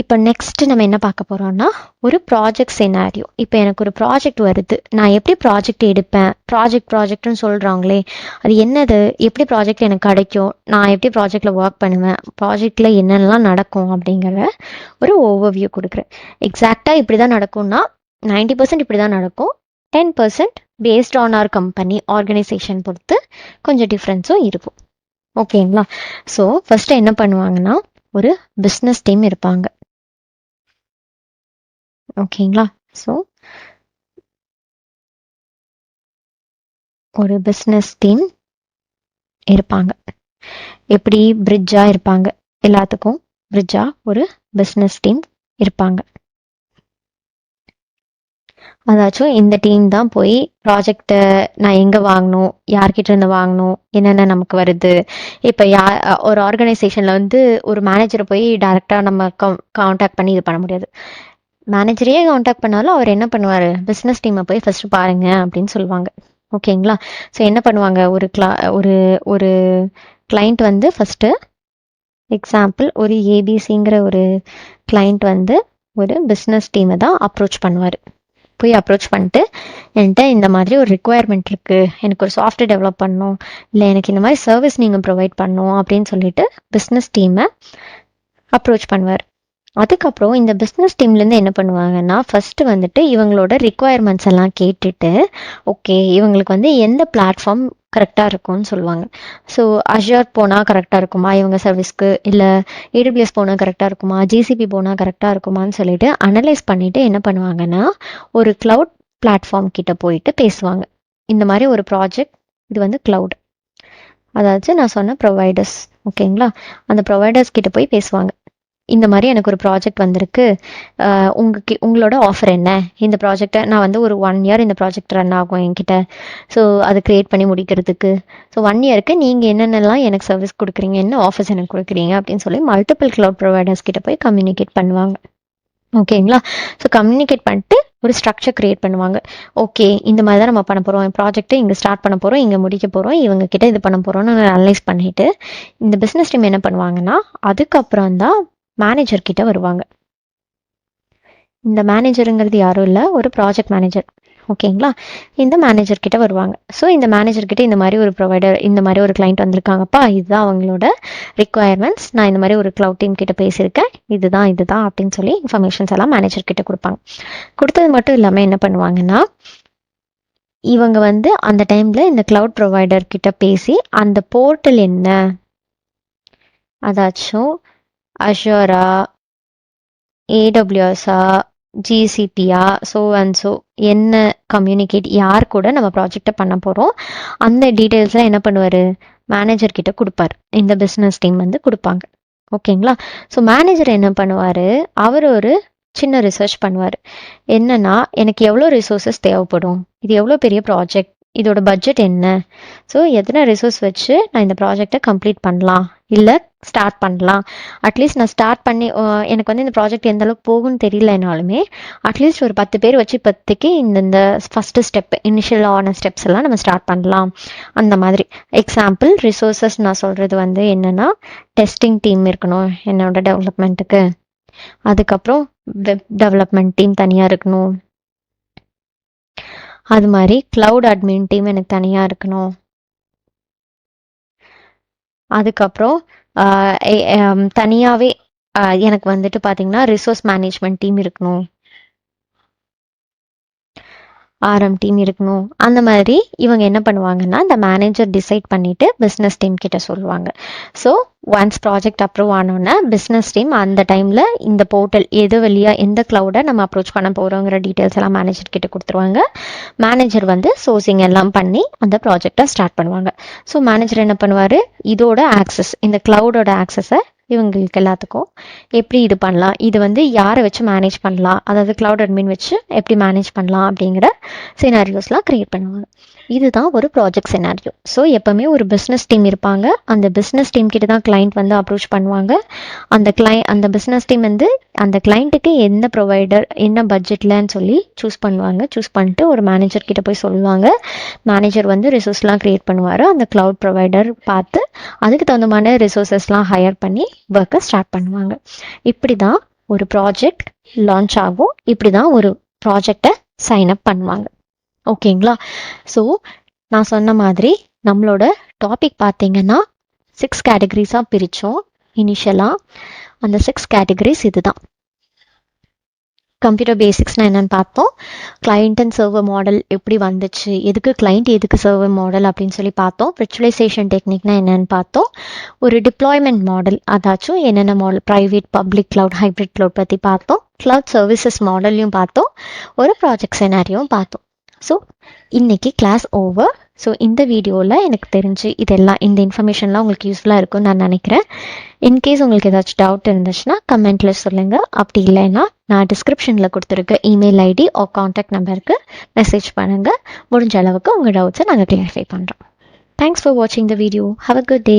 [SPEAKER 1] இப்போ நெக்ஸ்ட் நம்ம என்ன பார்க்க போகிறோம்னா, ஒரு ப்ராஜெக்ட் சினாரியோ. இப்போ எனக்கு ஒரு ப்ராஜெக்ட் வருது, நான் எப்படி ப்ராஜெக்ட் எடுப்பேன், ப்ராஜெக்ட்னு சொல்கிறாங்களே அது என்னது, எப்படி ப்ராஜெக்ட் எனக்கு கிடைக்கும், நான் எப்படி ப்ராஜெக்டில் ஒர்க் பண்ணுவேன், ப்ராஜெக்டில் என்னென்னலாம் நடக்கும் அப்படிங்கிற ஒரு ஓவர்வியூ கொடுக்குறேன். எக்ஸாக்டாக இப்படி தான் நடக்கும்னா 90% இப்படி தான் நடக்கும், 10% based on or company organisation பொறுத்து கொஞ்சம் டிஃப்ரென்ஸும் இருக்கும். ஓகேங்களா? ஸோ ஃபஸ்ட்டு என்ன பண்ணுவாங்கன்னா, ஒரு பிஸ்னஸ் டீம் இருப்பாங்க. ஓகேங்களா? ஸோ ஒரு பிஸ்னஸ் டீம் இருப்பாங்க. எப்படி பிரிட்ஜாக இருப்பாங்க, எல்லாத்துக்கும் பிரிட்ஜாக ஒரு பிஸ்னஸ் டீம் இருப்பாங்க. அதாச்சும் இந்த டீம் தான் போய் ப்ராஜெக்டை நான் எங்கே வாங்கணும், யார்கிட்ட இருந்து வாங்கணும், என்னென்ன நமக்கு வருது. இப்போ ஒரு ஆர்கனைசேஷனில் வந்து ஒரு மேனேஜரை போய் டைரெக்டாக நம்ம காண்டாக்ட் பண்ணி இது பண்ண முடியாது. மேனேஜரையே காண்டாக்ட் பண்ணாலும் அவர் என்ன பண்ணுவார், பிஸ்னஸ் டீமை போய் ஃபஸ்ட்டு பாருங்க அப்படின்னு சொல்லுவாங்க. ஓகேங்களா? ஸோ என்ன பண்ணுவாங்க, ஒரு ஒரு கிளைண்ட் வந்து ஃபஸ்ட்டு எக்ஸாம்பிள் ஒரு ஏபிசிங்கிற ஒரு கிளைண்ட் வந்து ஒரு பிஸ்னஸ் டீமை தான் அப்ரோச் பண்ணுவார். போய் அப்ரோச் பண்ணிட்டு, என்கிட்ட இந்த மாதிரி ஒரு ரிக்குவயர்மெண்ட் இருக்குது, எனக்கு ஒரு சாஃப்ட்வேர் டெவலப் பண்ணணும், இல்லை எனக்கு இந்த மாதிரி சர்வீஸ் நீங்கள் ப்ரொவைட் பண்ணணும் அப்படின்னு சொல்லிட்டு பிஸ்னஸ் டீமை அப்ரோச் பண்ணுவார். அதுக்கப்புறம் இந்த பிஸ்னஸ் டீம்லேருந்து என்ன பண்ணுவாங்கன்னா, ஃபஸ்ட்டு வந்துட்டு இவங்களோட ரிக்குவயர்மெண்ட்ஸ் எல்லாம் கேட்டுட்டு, ஓகே இவங்களுக்கு வந்து எந்த பிளாட்ஃபார்ம் கரெக்டாக இருக்கும்னு சொல்லுவாங்க. ஸோ அஷ்யூர் போனால் கரெக்டாக இருக்குமா இவங்க சர்வீஸ்க்கு, இல்லை ஏடபிள்யூஎஸ் போனால் கரெக்டாக இருக்குமா, ஜிசிபி போனால் கரெக்டாக இருக்குமான்னு சொல்லிட்டு அனலைஸ் பண்ணிவிட்டு என்ன பண்ணுவாங்கன்னா, ஒரு க்ளவுட் பிளாட்ஃபார்ம் கிட்ட போயிட்டு பேசுவாங்க. இந்த மாதிரி ஒரு ப்ராஜெக்ட், இது வந்து க்ளவுட், அதாவது நான் சொன்ன ப்ரொவைடர்ஸ். ஓகேங்களா? அந்த ப்ரொவைடர்ஸ் கிட்ட போய் பேசுவாங்க. இந்த மாதிரி எனக்கு ஒரு ப்ராஜெக்ட் வந்திருக்கு, உங்களோட ஆஃபர் என்ன, இந்த ப்ராஜெக்டை நான் வந்து ஒரு 1 இயர் இந்த ப்ராஜெக்ட் ரன் ஆகும் என்கிட்ட, ஸோ அதை க்ரியேட் பண்ணி முடிக்கிறதுக்கு, ஸோ 1 இயருக்கு நீங்கள் என்னென்னலாம் எனக்கு சர்வீஸ் கொடுக்குறீங்க, என்ன ஆஃபர்ஸ் எனக்கு கொடுக்குறீங்க அப்படின்னு சொல்லி மல்டிபிள் க்ளவுட் ப்ரொவைடர்ஸ் கிட்ட போய் கம்யூனிகேட் பண்ணுவாங்க. ஓகேங்களா? ஸோ கம்யூனிகேட் பண்ணிட்டு ஒரு ஸ்ட்ரக்சர் கிரியேட் பண்ணுவாங்க. ஓகே, இந்த மாதிரி தான் நம்ம பண்ண போகிறோம், ப்ராஜெக்ட்டை இங்கே ஸ்டார்ட் பண்ண போகிறோம், இங்கே முடிக்க போகிறோம், இவங்க கிட்ட இது பண்ண போகிறோம்னு அனலைஸ் பண்ணிவிட்டு இந்த பிஸ்னஸ் டீம் என்ன பண்ணுவாங்கன்னா அதுக்கப்புறம் தான் மேனேஜர் கிட்ட வருவாங்க. இந்த மேனேஜருங்கிறது யாரும் இல்லை, ஒரு ப்ராஜெக்ட் மேனேஜர். ஓகேங்களா? இந்த மேனேஜர் கிட்ட வருவாங்க. ஸோ இந்த மேனேஜர் கிட்ட இந்த மாதிரி ஒரு ப்ரொவைடர், இந்த மாதிரி ஒரு கிளைண்ட் வந்திருக்காங்கப்பா, இதுதான் அவங்களோட ரிக்குவயர்மெண்ட்ஸ், நான் இந்த மாதிரி ஒரு க்ளவுட் டீம் கிட்ட பேசியிருக்கேன், இதுதான் அப்படின்னு சொல்லி இன்ஃபர்மேஷன்ஸ் எல்லாம் மேனேஜர் கிட்ட கொடுப்பாங்க. கொடுத்தது மட்டும் இல்லாமல் என்ன பண்ணுவாங்கன்னா, இவங்க வந்து அந்த டைம்ல இந்த க்ளவுட் ப்ரொவைடர் கிட்ட பேசி அந்த போர்ட்டல் என்ன, அதாச்சும் அஷூரா, ஏடபிள்யூஎஸ்ஆ, ஜிசிபியா, ஸோ அண்ட் ஸோ என்ன கம்யூனிகேட், யார் கூட நம்ம ப்ராஜெக்டை பண்ண போகிறோம், அந்த டீட்டெயில்ஸ்லாம் என்ன பண்ணுவார், மேனேஜர் கிட்ட கொடுப்பார். இந்த பிஸ்னஸ் டீம் வந்து கொடுப்பாங்க. ஓகேங்களா? ஸோ மேனேஜர் என்ன பண்ணுவார், அவர் ஒரு சின்ன ரிசர்ச் பண்ணுவார். என்னன்னா, எனக்கு எவ்வளோ ரிசோர்ஸஸ் தேவைப்படும், இது எவ்வளோ பெரிய ப்ராஜெக்ட், இதோட பட்ஜெட் என்ன, ஸோ எத்தனை ரிசோர்ஸ் வச்சு நான் இந்த ப்ராஜெக்டை கம்ப்ளீட் பண்ணலாம், இல்லை ஸ்டார்ட் பண்ணலாம். அட்லீஸ்ட் நான் ஸ்டார்ட் பண்ணி எனக்கு வந்து இந்த ப்ராஜெக்ட் எந்த அளவுக்கு போகும்னு தெரியலனாலுமே அட்லீஸ்ட் ஒரு 10 பேர் வச்சு இப்போதைக்கு இந்த ஃபஸ்ட்டு ஸ்டெப், இனிஷியல் ஆன ஸ்டெப்ஸ் எல்லாம் நம்ம ஸ்டார்ட் பண்ணலாம். அந்த மாதிரி எக்ஸாம்பிள் ரிசோர்ஸஸ் நான் சொல்கிறது வந்து என்னென்னா, டெஸ்டிங் டீம் இருக்கணும் என்னோட டெவலப்மெண்ட்டுக்கு, அதுக்கப்புறம் வெப் டெவலப்மெண்ட் டீம் தனியாக இருக்கணும், அது மாதிரி க்ளவுட் அட்மின் டீம் எனக்கு தனியாக இருக்கணும், அதுக்கப்புறம் தனியாகவே எனக்கு வந்துட்டு பார்த்தீங்கன்னா ரிசோர்ஸ் மேனேஜ்மெண்ட் டீம் இருக்கணும், ஆர்எம் டீம் இருக்கணும். அந்த மாதிரி இவங்க என்ன பண்ணுவாங்கன்னா, இந்த மேனேஜர் டிசைட் பண்ணிட்டு பிஸ்னஸ் டீம் கிட்ட சொல்லுவாங்க. ஸோ ஒன்ஸ் ப்ராஜெக்ட் அப்ரூவ் ஆனோன்னா பிஸ்னஸ் டீம் அந்த டைமில் இந்த போர்ட்டல் எது வழியாக எந்த க்ளவுடை நம்ம அப்ரோச் பண்ண போகிறோங்கிற டீட்டெயில்ஸ் எல்லாம் மேனேஜர் கிட்ட கொடுத்துருவாங்க. மேனேஜர் வந்து சோர்சிங் எல்லாம் பண்ணி அந்த ப்ராஜெக்டை ஸ்டார்ட் பண்ணுவாங்க. ஸோ மேனேஜர் என்ன பண்ணுவார், இதோட ஆக்சஸ், இந்த க்ளவுடோட ஆக்சஸை இவங்களுக்கு எல்லாத்துக்கும் எப்படி இது பண்ணலாம், இது வந்து யாரை வச்சு மேனேஜ் பண்ணலாம், அதாவது க்ளவுட் அட்மின் வச்சு எப்படி மேனேஜ் பண்ணலாம் அப்படிங்கிற சினாரியோஸ்லாம் க்ரியேட் பண்ணுவாங்க. இதுதான் ஒரு ப்ராஜெக்ட் சினாரியோ. ஸோ எப்போவுமே ஒரு பிஸ்னஸ் டீம் இருப்பாங்க, அந்த பிஸ்னஸ் டீம் கிட்ட தான் கிளைண்ட் வந்து அப்ரோச் பண்ணுவாங்க. அந்த பிஸ்னஸ் டீம் வந்து அந்த கிளைண்ட்டுக்கு எந்த ப்ரொவைடர் என்ன பட்ஜெட்லன்னு சொல்லி சூஸ் பண்ணுவாங்க. சூஸ் பண்ணிட்டு ஒரு மேனேஜர் கிட்ட போய் சொல்லுவாங்க. மேனேஜர் வந்து ரிசோர்ஸ்லாம் க்ரியேட் பண்ணுவார். அந்த க்ளவுட் ப்ரொவைடர் பார்த்து அதுக்கு தகுந்த மாதிரி ரிசோர்ஸஸ்லாம் ஹையர் பண்ணி ஒர்க்கை ஸ்டார்ட் பண்ணுவாங்க. இப்படி தான் ஒரு ப்ராஜெக்ட் லான்ச் ஆகும். இப்படி தான் ஒரு ப்ராஜெக்டை சைன் அப் பண்ணுவாங்க. ஓகேங்களா? ஸோ நான் சொன்ன மாதிரி நம்மளோட டாபிக் பார்த்தீங்கன்னா 6 கேட்டகரிஸாக பிரித்தோம் இனிஷியலாக. அந்த 6 கேட்டகரிஸ் இதுதான். கம்ப்யூட்டர் பேசிக்ஸ்னால் என்னென்னு பார்த்தோம், கிளைண்ட் அண்ட் சர்வர் மாடல் எப்படி வந்துச்சு, எதுக்கு கிளைண்ட் எதுக்கு சர்வர் மாடல் அப்படின்னு சொல்லி பார்த்தோம். விர்ச்சுவலைசேஷன் டெக்னிக்னா என்னென்னு பார்த்தோம். ஒரு டிப்ளாய்மெண்ட் மாடல், அதாச்சும் என்னென்ன model, private, public cloud, hybrid cloud பற்றி பார்த்தோம். க்ளவுட் சர்வீசஸ் மாடல்லையும் பார்த்தோம். ஒரு ப்ராஜெக்ட் சினாரியோவும் பார்த்தோம். ஸோ இன்னைக்கு கிளாஸ் ஓவர். ஸோ இந்த வீடியோவில் எனக்கு தெரிஞ்சு இதெல்லாம், இந்த இன்ஃபர்மேஷன்லாம் உங்களுக்கு யூஸ்ஃபுல்லாக இருக்கும்னு நான் நினைக்கிறேன். இன்கேஸ் உங்களுக்கு ஏதாச்சும் டவுட் இருந்துச்சுன்னா கமெண்ட்டில் சொல்லுங்கள். அப்படி இல்லைன்னா நான் டிஸ்கிரிப்ஷனில் கொடுத்துருக்க இமெயில் ஐடி ஆர் காண்டாக்ட் நம்பருக்கு மெசேஜ் பண்ணுங்கள். முடிஞ்ச அளவுக்கு உங்கள் டவுட்ஸை நாங்கள் கிளாரிஃபை பண்ணுறோம். தேங்க்ஸ் ஃபார் வாட்சிங் the video. Have a good day.